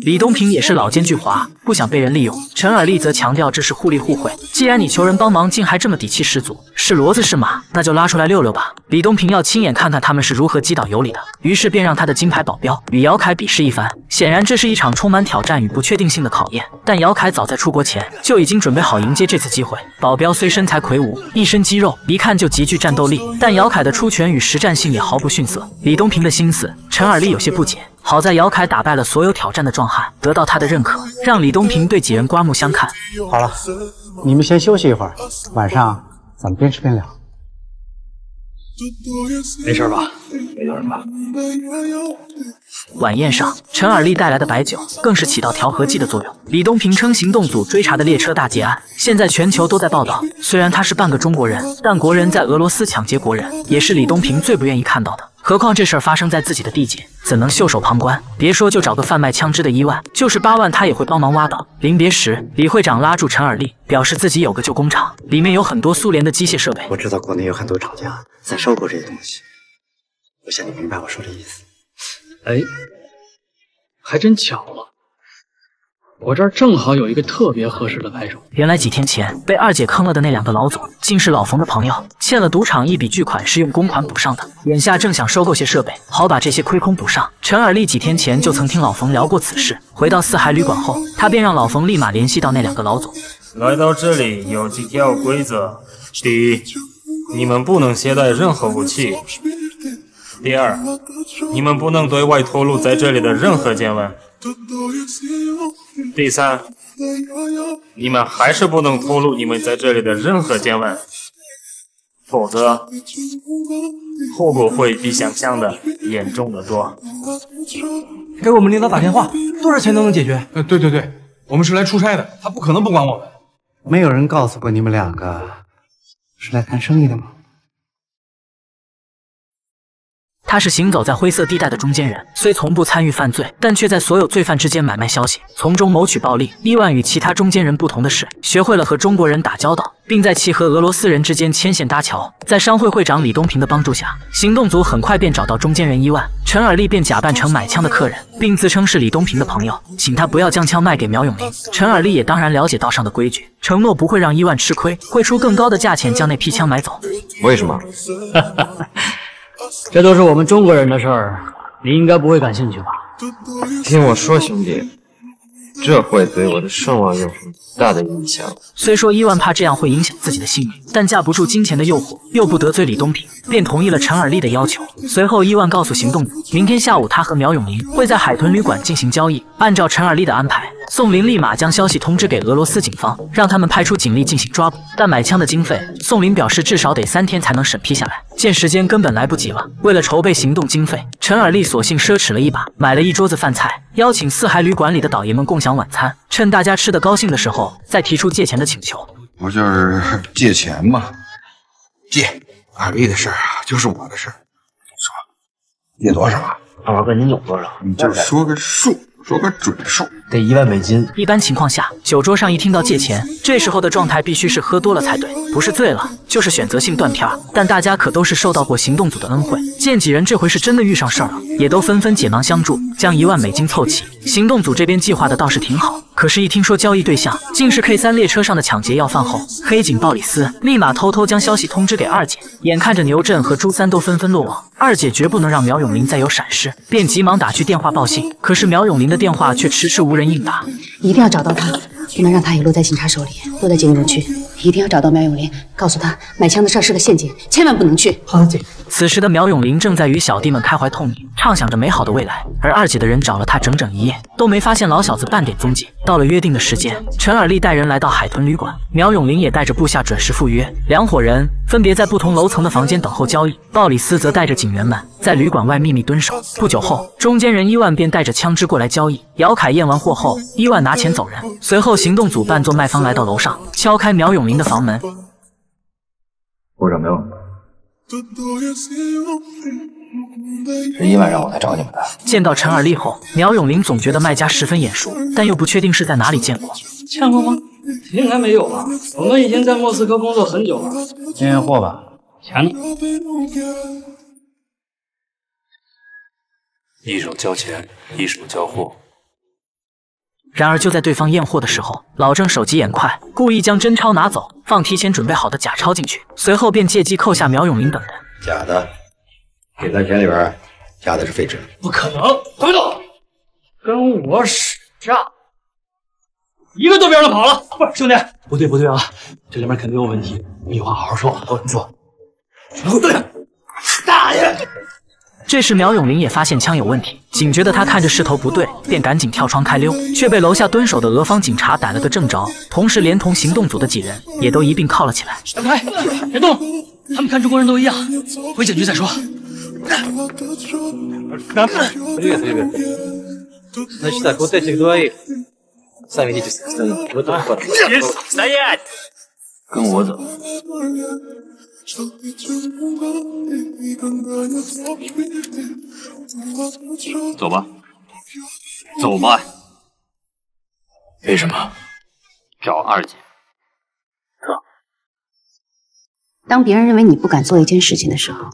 李东平也是老奸巨猾，不想被人利用。陈尔利则强调这是互利互惠。既然你求人帮忙，竟还这么底气十足，是骡子是马，那就拉出来溜溜吧。李东平要亲眼看看他们是如何击倒尤里的，于是便让他的金牌保镖与姚凯比试一番。显然这是一场充满挑战与不确定性的考验，但姚凯早在出国前就已经准备好迎接这次机会。保镖虽身材魁梧，一身肌肉，一看就极具战斗力，但姚凯的出拳与实战性也毫不逊色。李东平的心思，陈尔利有些不解。好在姚凯打败了所有挑战的壮汉，得到他的认可，让李东平对几人刮目相看。好了，你们先休息一会儿，晚上咱们边吃边聊。没事吧？没有人吧？晚宴上，陈尔利带来的白酒更是起到调和剂的作用。李东平称，行动组追查的列车大劫案，现在全球都在报道。虽然他是半个中国人，但国人在俄罗斯抢劫国人，也是李东平最不愿意看到的。何况这事儿发生在自己的地界，怎能袖手旁观？别说就找个贩卖枪支的1万，就是8万他也会帮忙挖倒。临别时，李会长拉住陈尔利，表示自己有个旧工厂，里面有很多苏联的机械设备。我知道国内有很多厂家在收购这些东西，我想你明白我说的意思。哎，还真巧了，我这儿正好有一个特别合适的白手。原来几天前被二姐坑了的那2个老总，竟是老冯的朋友，欠了赌场一笔巨款，是用公款补上的。眼下正想收购些设备，好把这些亏空补上。陈尔利几天前就曾听老冯聊过此事，回到四海旅馆后，他便让老冯立马联系到那2个老总。来到这里有几条规则：第一，你们不能携带任何武器；第二，你们不能对外透露在这里的任何见闻；第三，你们还是不能透露你们在这里的任何见闻，否则后果会比想象的严重的多。给我们领导打电话，多少钱都能解决。对，我们是来出差的，他不可能不管我们。没有人告诉过你们2个是来谈生意的吗？他是行走在灰色地带的中间人，虽从不参与犯罪，但却在所有罪犯之间买卖消息，从中谋取暴利。伊万与其他中间人不同的是，学会了和中国人打交道，并在其和俄罗斯人之间牵线搭桥。在商会会长李东平的帮助下，行动组很快便找到中间人伊万。陈尔利便假扮成买枪的客人，并自称是李东平的朋友，请他不要将枪卖给苗永林。陈尔利也当然了解道上的规矩，承诺不会让伊万吃亏，会出更高的价钱将那批枪买走。为什么？这都是我们中国人的事儿，你应该不会感兴趣吧？听我说，兄弟，这会对我的声望有很大的影响。虽说伊万怕这样会影响自己的性命，但架不住金钱的诱惑，又不得罪李东平，便同意了陈尔利的要求。随后，伊万告诉行动组，明天下午他和苗永林会在海豚旅馆进行交易。按照陈尔利的安排，宋林立马将消息通知给俄罗斯警方，让他们派出警力进行抓捕。但买枪的经费，宋林表示至少得3天才能审批下来，见时间根本来不及了。为了筹备行动经费，陈尔利索性奢侈了一把，买了一桌子饭菜，邀请四海旅馆里的倒爷们共享晚餐。趁大家吃得高兴的时候，再提出借钱的请求。不就是借钱吗？借，尔丽的事儿啊，就是我的事儿。说，借多少啊二娃哥，您有多少？你就说个数，说个准数。得1万美金。一般情况下，酒桌上一听到借钱，这时候的状态必须是喝多了才对，不是醉了，就是选择性断片儿。但大家可都是受到过行动组的恩惠，见几人这回是真的遇上事儿了，也都纷纷解囊相助，将1万美金凑齐。行动组这边计划的倒是挺好，可是，一听说交易对象竟是 K3列车上的抢劫要犯后，黑警鲍里斯立马偷偷将消息通知给二姐。眼看着牛振和朱三都纷纷落网，二姐绝不能让苗永林再有闪失，便急忙打去电话报信。可是苗永林的电话却迟迟无人应答。一定要找到他，不能让他也落在警察手里，落在警人区。一定要找到苗永林，告诉他买枪的事是个陷阱，千万不能去。好的，姐。此时的苗永林正在与小弟们开怀痛饮，畅想着美好的未来。而二姐的人找了他整整1夜，都没发现老小子半点踪迹。到了约定的时间，陈尔利带人来到海豚旅馆，苗永林也带着部下准时赴约。两伙人分别在不同楼层的房间等候交易，鲍里斯则带着警员们在旅馆外秘密蹲守。不久后，中间人伊万便带着枪支过来交易。姚凯验完货后，伊万拿钱走人。随后，行动组扮作卖方来到楼上，敲开苗永林的房门。我找没有？是伊万让我来找你们的。见到陈尔利后，苗永林总觉得卖家十分眼熟，但又不确定是在哪里见过。见过吗？应该没有吧？我们已经在莫斯科工作很久了。验货吧，钱呢？一手交钱，一手交货。然而就在对方验货的时候，老郑手疾眼快，故意将真钞拿走，放提前准备好的假钞进去，随后便借机扣下苗永林等人。假的，给咱钱里边加的是废纸。不可能！快走！跟我使诈，一个都别让他跑了！不是兄弟，不对啊，这里面肯定有问题，有话好好说。你说，全给我对！大爷！这时苗永林也发现枪有问题，警觉的他看着势头不对，便赶紧跳窗开溜，却被楼下蹲守的俄方警察逮了个正着，同时连同行动组的几人也都一并铐了起来。让开，别动！他们看中国人都一样，回警局再说。跟我走。走吧，走吧。为什么？找二姐。当别人认为你不敢做一件事情的时候，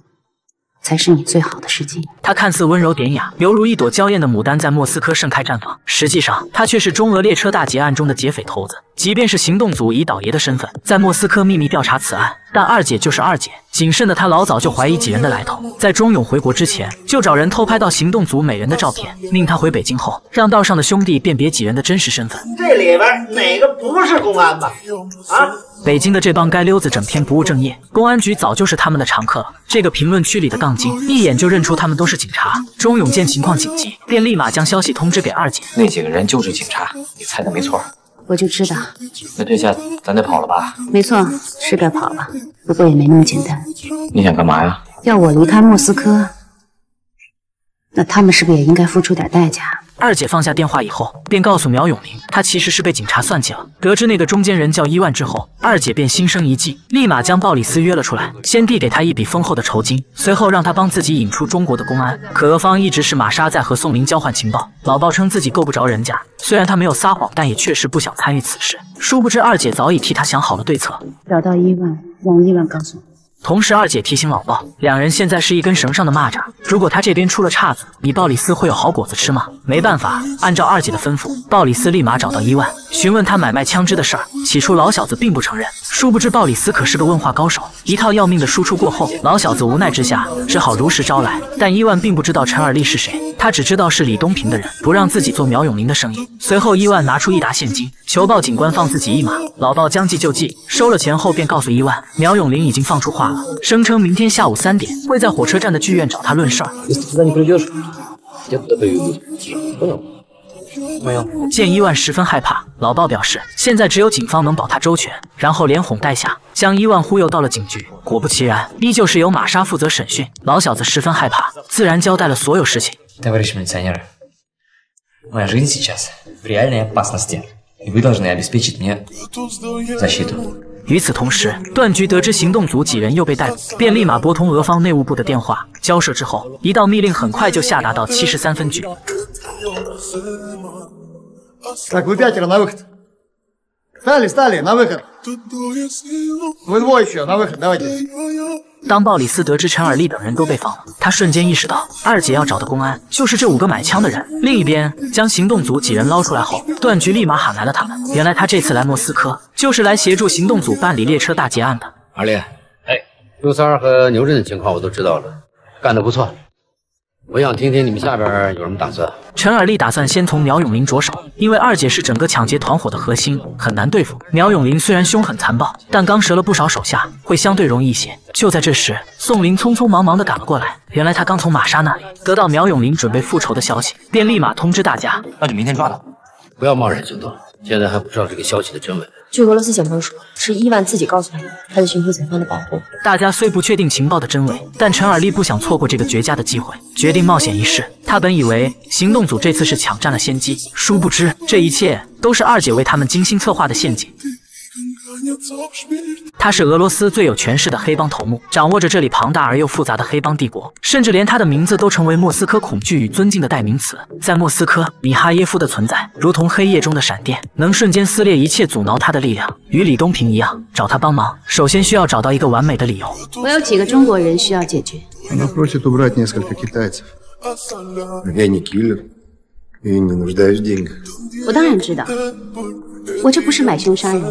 才是你最好的时机。他看似温柔典雅，犹如一朵娇艳的牡丹，在莫斯科盛开绽放。实际上，他却是中俄列车大劫案中的劫匪头子。即便是行动组以倒爷的身份在莫斯科秘密调查此案，但二姐就是二姐。谨慎的他老早就怀疑几人的来头，在钟勇回国之前，就找人偷拍到行动组每人的照片，命他回北京后，让道上的兄弟辨别几人的真实身份。这里边哪个不是公安吧？啊！北京的这帮街溜子整天不务正业，公安局早就是他们的常客了。这个评论区里的杠精一眼就认出他们都是警察。钟勇见情况紧急，便立马将消息通知给二姐。那几个人就是警察，你猜的没错。我就知道。那这下咱得跑了吧？没错，是该跑了，不过也没那么简单。你想干嘛呀？要我离开莫斯科，那他们是不是也应该付出点代价？二姐放下电话以后，便告诉苗永林，她其实是被警察算计了。得知那个中间人叫伊万之后，二姐便心生一计，立马将鲍里斯约了出来，先递给他一笔丰厚的酬金，随后让他帮自己引出中国的公安。可俄方一直是玛莎在和宋林交换情报，老鲍称自己够不着人家，虽然他没有撒谎，但也确实不想参与此事。殊不知二姐早已替他想好了对策，找到伊万，让伊万告诉我。同时，二姐提醒老鲍，两人现在是一根绳上的蚂蚱，如果他这边出了岔子，你鲍里斯会有好果子吃吗？没办法，按照二姐的吩咐，鲍里斯立马找到伊万，询问他买卖枪支的事儿。起初老小子并不承认，殊不知鲍里斯可是个问话高手，一套要命的输出过后，老小子无奈之下只好如实招来。但伊万并不知道陈尔利是谁，他只知道是李东平的人，不让自己做苗永林的生意。随后伊万拿出1沓现金，求鲍警官放自己一马。老鲍将计就计，收了钱后便告诉伊万，苗永林已经放出话了，声称明天下午3点会在火车站的剧院找他论事儿。没有。见伊万十分害怕，老鲍表示现在只有警方能保他周全，然后连哄带吓将伊万忽悠到了警局。果不其然，依旧是由玛莎负责审讯。老小子十分害怕，自然交代了所有事情。Товарищ милиционер, моя жизнь сейчас в реальной опасности, и вы должны обеспечить мне защиту. 与此同时，段局得知行动组几人又被逮捕，便立马拨通俄方内务部的电话。交涉之后，一道密令很快就下达到73分局。Так, вы 5 на выход. Стали, на выход. Вы 2 еще, на выход, давайте. 当鲍里斯得知陈尔利等人都被放了，他瞬间意识到二姐要找的公安就是这5个买枪的人。另一边，将行动组几人捞出来后，段局立马喊来了他们。原来他这次来莫斯科，就是来协助行动组办理列车大劫案的。二丽，朱三儿和牛振的情况我都知道了，干得不错。我想听听你们下边有什么打算。陈尔利打算先从苗永林着手，因为二姐是整个抢劫团伙的核心，很难对付。苗永林虽然凶狠残暴，但刚折了不少手下，会相对容易一些。就在这时，宋林匆匆忙忙地赶了过来。原来他刚从玛莎那里得到苗永林准备复仇的消息，便立马通知大家，那就明天抓他，不要贸然行动。现在还不知道这个消息的真伪。据俄罗斯警方说，是伊万自己告诉他们，他在寻求警方的保护。大家虽不确定情报的真伪，但陈尔利不想错过这个绝佳的机会，决定冒险一试。他本以为行动组这次是抢占了先机，殊不知这一切都是二姐为他们精心策划的陷阱。他是俄罗斯最有权势的黑帮头目，掌握着这里庞大而又复杂的黑帮帝国，甚至连他的名字都成为莫斯科恐惧与尊敬的代名词。在莫斯科，米哈耶夫的存在如同黑夜中的闪电，能瞬间撕裂一切阻挠他的力量。与李东平一样，找他帮忙，首先需要找到一个完美的理由。我有几个中国人需要解决。Она просит убрать несколько китайцев. Я не киллер и не нуждаюсь в деньгах. 我当然知道，我这不是买凶杀人，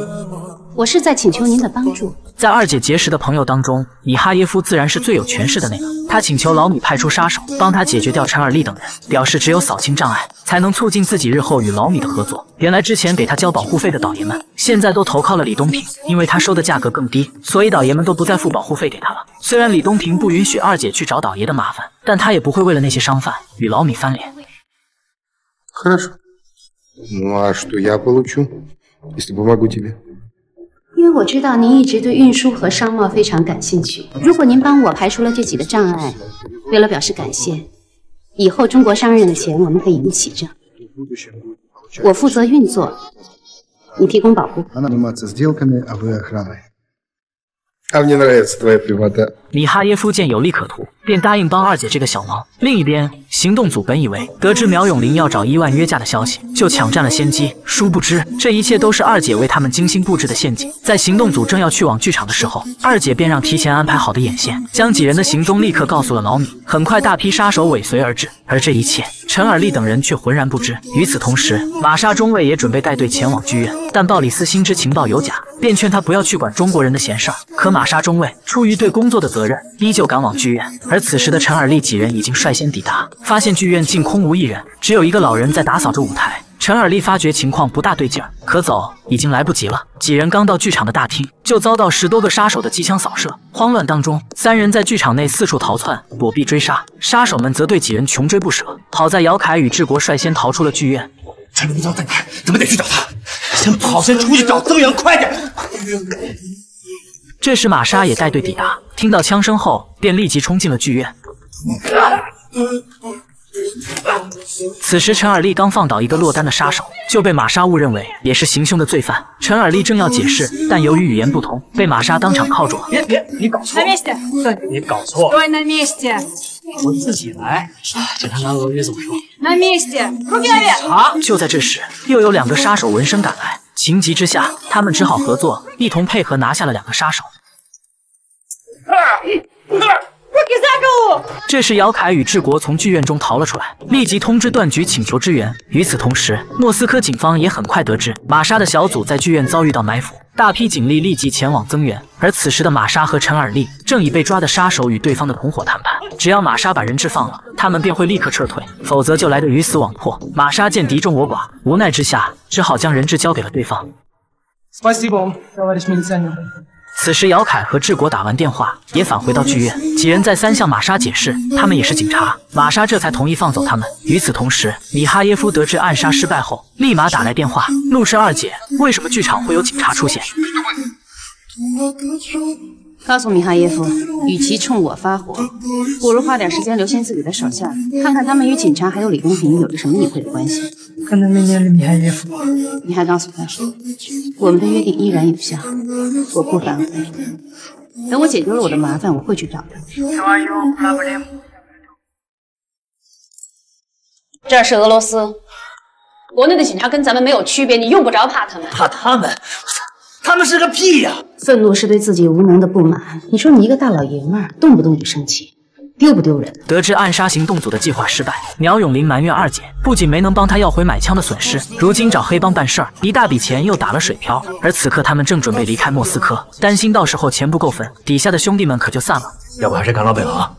我是在请求您的帮助。在二姐结识的朋友当中，米哈耶夫自然是最有权势的那个。他请求老米派出杀手，帮他解决掉陈尔利等人，表示只有扫清障碍，才能促进自己日后与老米的合作。原来之前给他交保护费的倒爷们，现在都投靠了李东平，因为他收的价格更低，所以倒爷们都不再付保护费给他了。虽然李东平不允许二姐去找倒爷的麻烦，但他也不会为了那些商贩与老米翻脸。Хорошо. Ну а что я получу, если помогу тебе? 因为我知道您一直对运输和商贸非常感兴趣。如果您帮我排除了这几个障碍，为了表示感谢，以后中国商人的钱我们可以一起挣。我负责运作，你提供保护。Она занимается сделками, а вы охраной. А мне нравится твоя прямота. 米哈耶夫见有利可图，便答应帮二姐这个小忙。另一边，行动组本以为得知苗永林要找伊万约架的消息，就抢占了先机，殊不知这一切都是二姐为他们精心布置的陷阱。在行动组正要去往剧场的时候，二姐便让提前安排好的眼线将几人的行踪立刻告诉了老米。很快，大批杀手尾随而至，而这一切陈尔利等人却浑然不知。与此同时，玛莎中尉也准备带队前往剧院，但鲍里斯心知情报有假，便劝他不要去管中国人的闲事儿。可玛莎中尉出于对工作的责任，依旧赶往剧院。而此时的陈尔利几人已经率先抵达，发现剧院竟空无一人，只有一个老人在打扫着舞台。陈尔利发觉情况不大对劲儿，可走已经来不及了。几人刚到剧场的大厅，就遭到10多个杀手的机枪扫射。慌乱当中，3人在剧场内四处逃窜，躲避追杀。杀手们则对几人穷追不舍。好在姚凯与治国率先逃出了剧院。陈龙章在哪？咱们得去找他。先跑，先出去找增援，快点！这时玛莎也带队抵达，听到枪声后，便立即冲进了剧院。此时陈尔利刚放倒一个落单的杀手，就被玛莎误认为也是行凶的罪犯。陈尔利正要解释，但由于语言不通，被玛莎当场铐住了。别，你搞错了，你搞错了。我自己来，就看看俄语怎么说。就在这时，又有2个杀手闻声赶来，情急之下，他们只好合作，一同配合拿下了2个杀手。这时，姚凯与治国从剧院中逃了出来，立即通知段局请求支援。与此同时，莫斯科警方也很快得知玛莎的小组在剧院遭遇到埋伏，大批警力立即前往增援。而此时的玛莎和陈尔利正以被抓的杀手与对方的同伙谈判，只要玛莎把人质放了，他们便会立刻撤退，否则就来得鱼死网破。玛莎见敌众我寡，无奈之下只好将人质交给了对方。此时，姚凯和治国打完电话，也返回到剧院。几人再三向玛莎解释，他们也是警察，玛莎这才同意放走他们。与此同时，米哈耶夫得知暗杀失败后，立马打来电话，怒斥二姐为什么剧场会有警察出现。告诉米哈耶夫，与其冲我发火，不如花点时间留心自己的手下，看看他们与警察还有李东平有着什么隐晦的关系。跟他明年的米哈耶夫，你还告诉他，我们的约定依然有效，我不反悔。等我解决了我的麻烦，我会去找他。这是俄罗斯，国内的警察跟咱们没有区别，你用不着怕他们。怕他们？他们是个屁呀！愤怒是对自己无能的不满。你说你一个大老爷们儿，动不动就生气，丢不丢人？得知暗杀行动组的计划失败，苗永林埋怨二姐不仅没能帮他要回买枪的损失，如今找黑帮办事儿，一大笔钱又打了水漂。而此刻他们正准备离开莫斯科，担心到时候钱不够分，底下的兄弟们可就散了。要不还是赶老本行，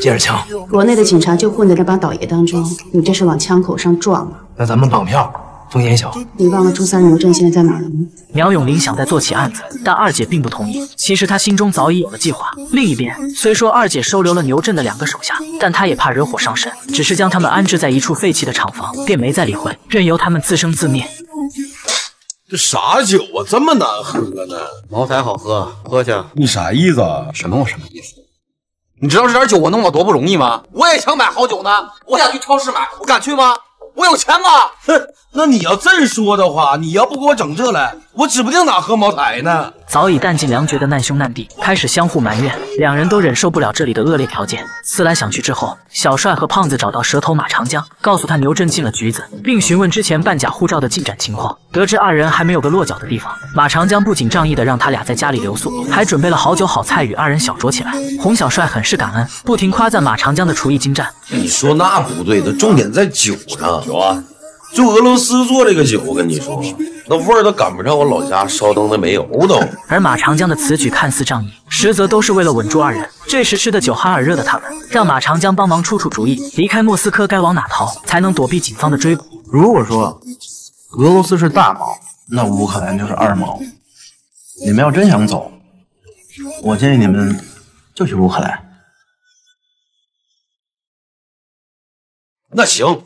接着枪。国内的警察就混在这帮倒爷当中，你这是往枪口上撞啊！那咱们绑票，风险小。你忘了朱三牛镇现在在哪儿了吗？苗永林想再做起案子，但二姐并不同意。其实他心中早已有了计划。另一边，虽说二姐收留了牛振的2个手下，但他也怕惹火上身，只是将他们安置在一处废弃的厂房，便没再理会，任由他们自生自灭。这啥酒啊，这么难喝呢？茅台好喝，喝去。你啥意思啊？什么意思？你知道这点酒我弄到多不容易吗？我也想买好酒呢，我想去超市买，我敢去吗？我有钱吗？哼，那你要这说的话，你要不给我整这来，我指不定哪喝茅台呢。早已弹尽粮绝的难兄难弟开始相互埋怨，两人都忍受不了这里的恶劣条件。思来想去之后，小帅和胖子找到蛇头马长江，告诉他牛振进了局子，并询问之前办假护照的进展情况。得知二人还没有个落脚的地方，马长江不仅仗义的让他俩在家里留宿，还准备了好酒好菜与二人小酌起来。洪小帅很是感恩，不停夸赞马长江的厨艺精湛。你说那不对的，重点在酒上。酒啊，就俄罗斯做这个酒，我跟你说，那味儿都赶不上我老家烧灯的煤油都。而马长江的此举看似仗义，实则都是为了稳住二人。这时吃的酒酣耳热的他们，让马长江帮忙出主意，离开莫斯科该往哪逃，才能躲避警方的追捕。如果说俄罗斯是大毛，那乌克兰就是二毛。你们要真想走，我建议你们就去乌克兰。那行。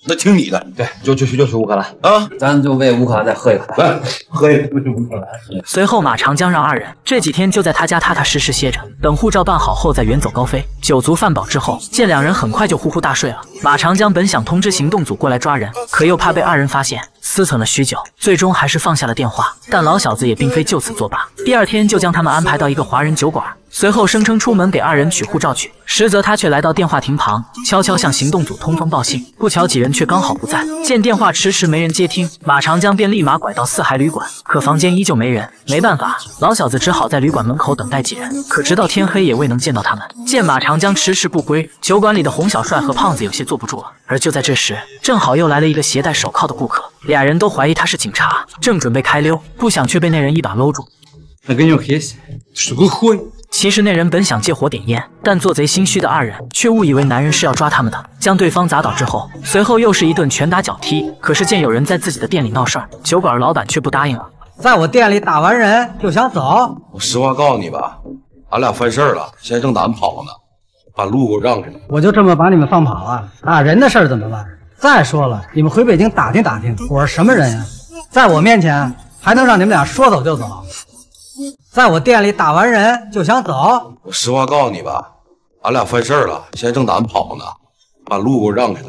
那听你的，对，就去乌克兰啊！咱就为乌克兰再喝一回，来喝一杯乌克兰。随后，马长江让二人这几天就在他家踏踏实实歇着，等护照办好后再远走高飞。酒足饭饱之后，见两人很快就呼呼大睡了。马长江本想通知行动组过来抓人，可又怕被二人发现，思忖了许久，最终还是放下了电话。但老小子也并非就此作罢，第二天就将他们安排到一个华人酒馆。随后声称出门给二人取护照去，实则他却来到电话亭旁，悄悄向行动组通风报信。不巧几人却刚好不在，见电话迟迟没人接听，马长江便立马拐到四海旅馆，可房间依旧没人。没办法，老小子只好在旅馆门口等待几人，可直到天黑也未能见到他们。见马长江迟迟不归，酒馆里的洪小帅和胖子有些坐不住了。而就在这时，正好又来了一个携带手铐的顾客，俩人都怀疑他是警察，正准备开溜，不想却被那人一把搂住。什么会？其实那人本想借火点烟，但做贼心虚的二人却误以为男人是要抓他们的，将对方砸倒之后，随后又是一顿拳打脚踢。可是见有人在自己的店里闹事儿，酒馆老板却不答应了。在我店里打完人就想走？我实话告诉你吧，俺俩犯事儿了，现在正打算跑呢，把路给我让开了。我就这么把你们放跑啊？打人的事儿怎么办？再说了，你们回北京打听打听，我是什么人呀？在我面前还能让你们俩说走就走？在我店里打完人就想走？我实话告诉你吧，俺俩犯事儿了，现在正打算跑呢，把路给我让开了。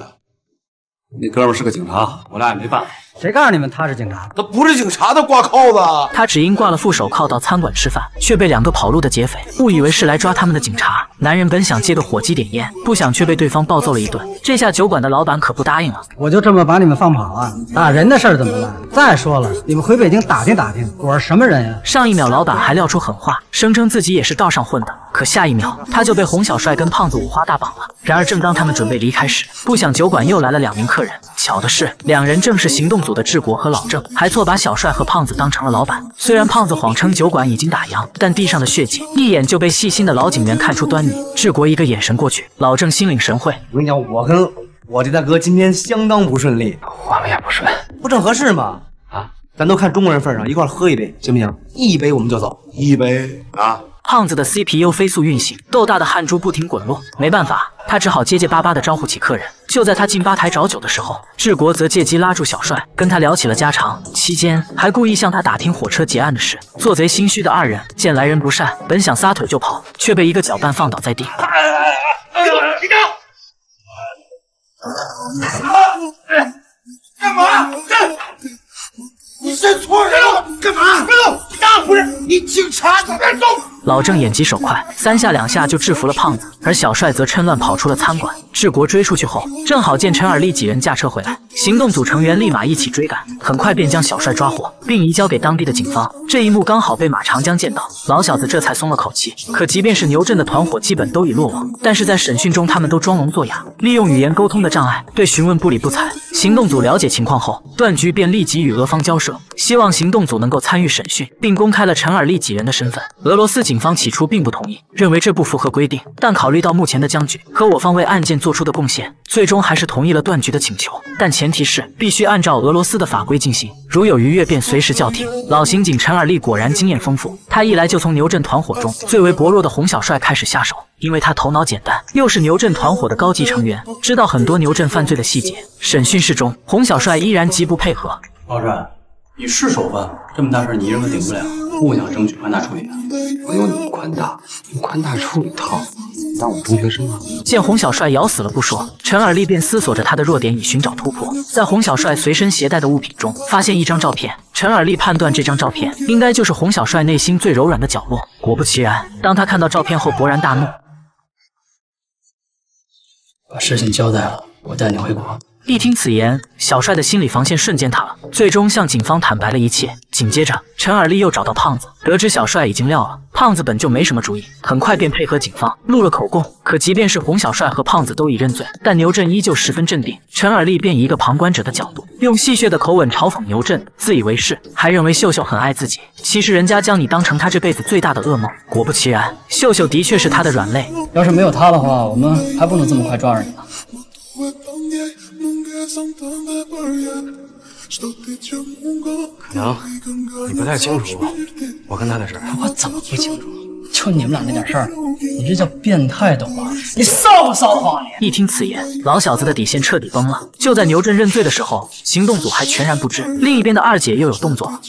那哥们是个警察，我俩也没办法。谁告诉你们他是警察？他不是警察，他挂铐子。他只因挂了副手铐到餐馆吃饭，却被2个跑路的劫匪误以为是来抓他们的警察。男人本想借个火机点烟，不想却被对方暴揍了一顿。这下酒馆的老板可不答应了。我就这么把你们放跑啊？打人的事儿怎么办？再说了，你们回北京打听打听，我是什么人呀？上一秒老板还撂出狠话，声称自己也是道上混的，可下一秒他就被洪小帅跟胖子五花大绑了。然而正当他们准备离开时，不想酒馆又来了2名客人。巧的是，2人正是行动组的治国和老郑，还错把小帅和胖子当成了老板。虽然胖子谎称酒馆已经打烊，但地上的血迹一眼就被细心的老警员看出端倪。治国一个眼神过去，老郑心领神会。我跟你讲，我跟我这大哥今天相当不顺利，我们也不顺，不正合适吗？啊，咱都看中国人份上，一块喝一杯，行不行？一杯我们就走，一杯啊！胖子的 CPU 飞速运行，豆大的汗珠不停滚落。没办法，他只好结结巴巴地招呼起客人。就在他进吧台找酒的时候，治国则借机拉住小帅，跟他聊起了家常，期间还故意向他打听火车劫案的事。做贼心虚的二人见来人不善，本想撒腿就跑，却被一个搅拌放倒在地。起开！干嘛？你认错人了？干嘛？别动！不是你警察，别动！老郑眼疾手快，3下2下就制服了胖子，而小帅则趁乱跑出了餐馆。治国追出去后，正好见陈尔利几人驾车回来，行动组成员立马一起追赶，很快便将小帅抓获，并移交给当地的警方。这一幕刚好被马长江见到，老小子这才松了口气。可即便是牛振的团伙基本都已落网，但是在审讯中他们都装聋作哑，利用语言沟通的障碍对询问不理不睬。行动组了解情况后，段局便立即与俄方交涉，希望行动组能够参与审讯，并公开了陈尔利几人的身份。俄罗斯警方起初并不同意，认为这不符合规定，但考虑到目前的僵局和我方为案件做出的贡献，最终还是同意了段局的请求，但前提是必须按照俄罗斯的法规进行，如有逾越便随时叫停。老刑警陈尔利果然经验丰富，他一来就从牛振团伙中最为薄弱的洪小帅开始下手，因为他头脑简单，又是牛振团伙的高级成员，知道很多牛振犯罪的细节。审讯室中，洪小帅依然极不配合。老郑，你是首犯，这么大事你一人可顶不了，不想争取宽大处理啊？我有你宽大，你宽大处理套，你当我中学生啊？见洪小帅咬死了不说，陈尔利便思索着他的弱点以寻找突破。在洪小帅随身携带的物品中，发现一张照片。陈尔利判断这张照片应该就是洪小帅内心最柔软的角落。果不其然，当他看到照片后勃然大怒。把事情交代了，我带你回国。一听此言，小帅的心理防线瞬间塌了，最终向警方坦白了一切。紧接着，陈尔利又找到胖子，得知小帅已经撂了，胖子本就没什么主意，很快便配合警方录了口供。可即便是洪小帅和胖子都已认罪，但牛振依旧十分镇定。陈尔利便以一个旁观者的角度，用戏谑的口吻嘲讽牛振，自以为是，还认为秀秀很爱自己。其实人家将你当成他这辈子最大的噩梦。果不其然，秀秀的确是他的软肋。要是没有他的话，我们还不能这么快抓着你呢。可能你不太清楚我跟他的事儿。我怎么不清楚？就你们俩那点事儿，你这叫变态懂吗？你骚不骚啊你？一听此言，老小子的底线彻底崩了。就在牛振认罪的时候，行动组还全然不知，另一边的二姐又有动作了。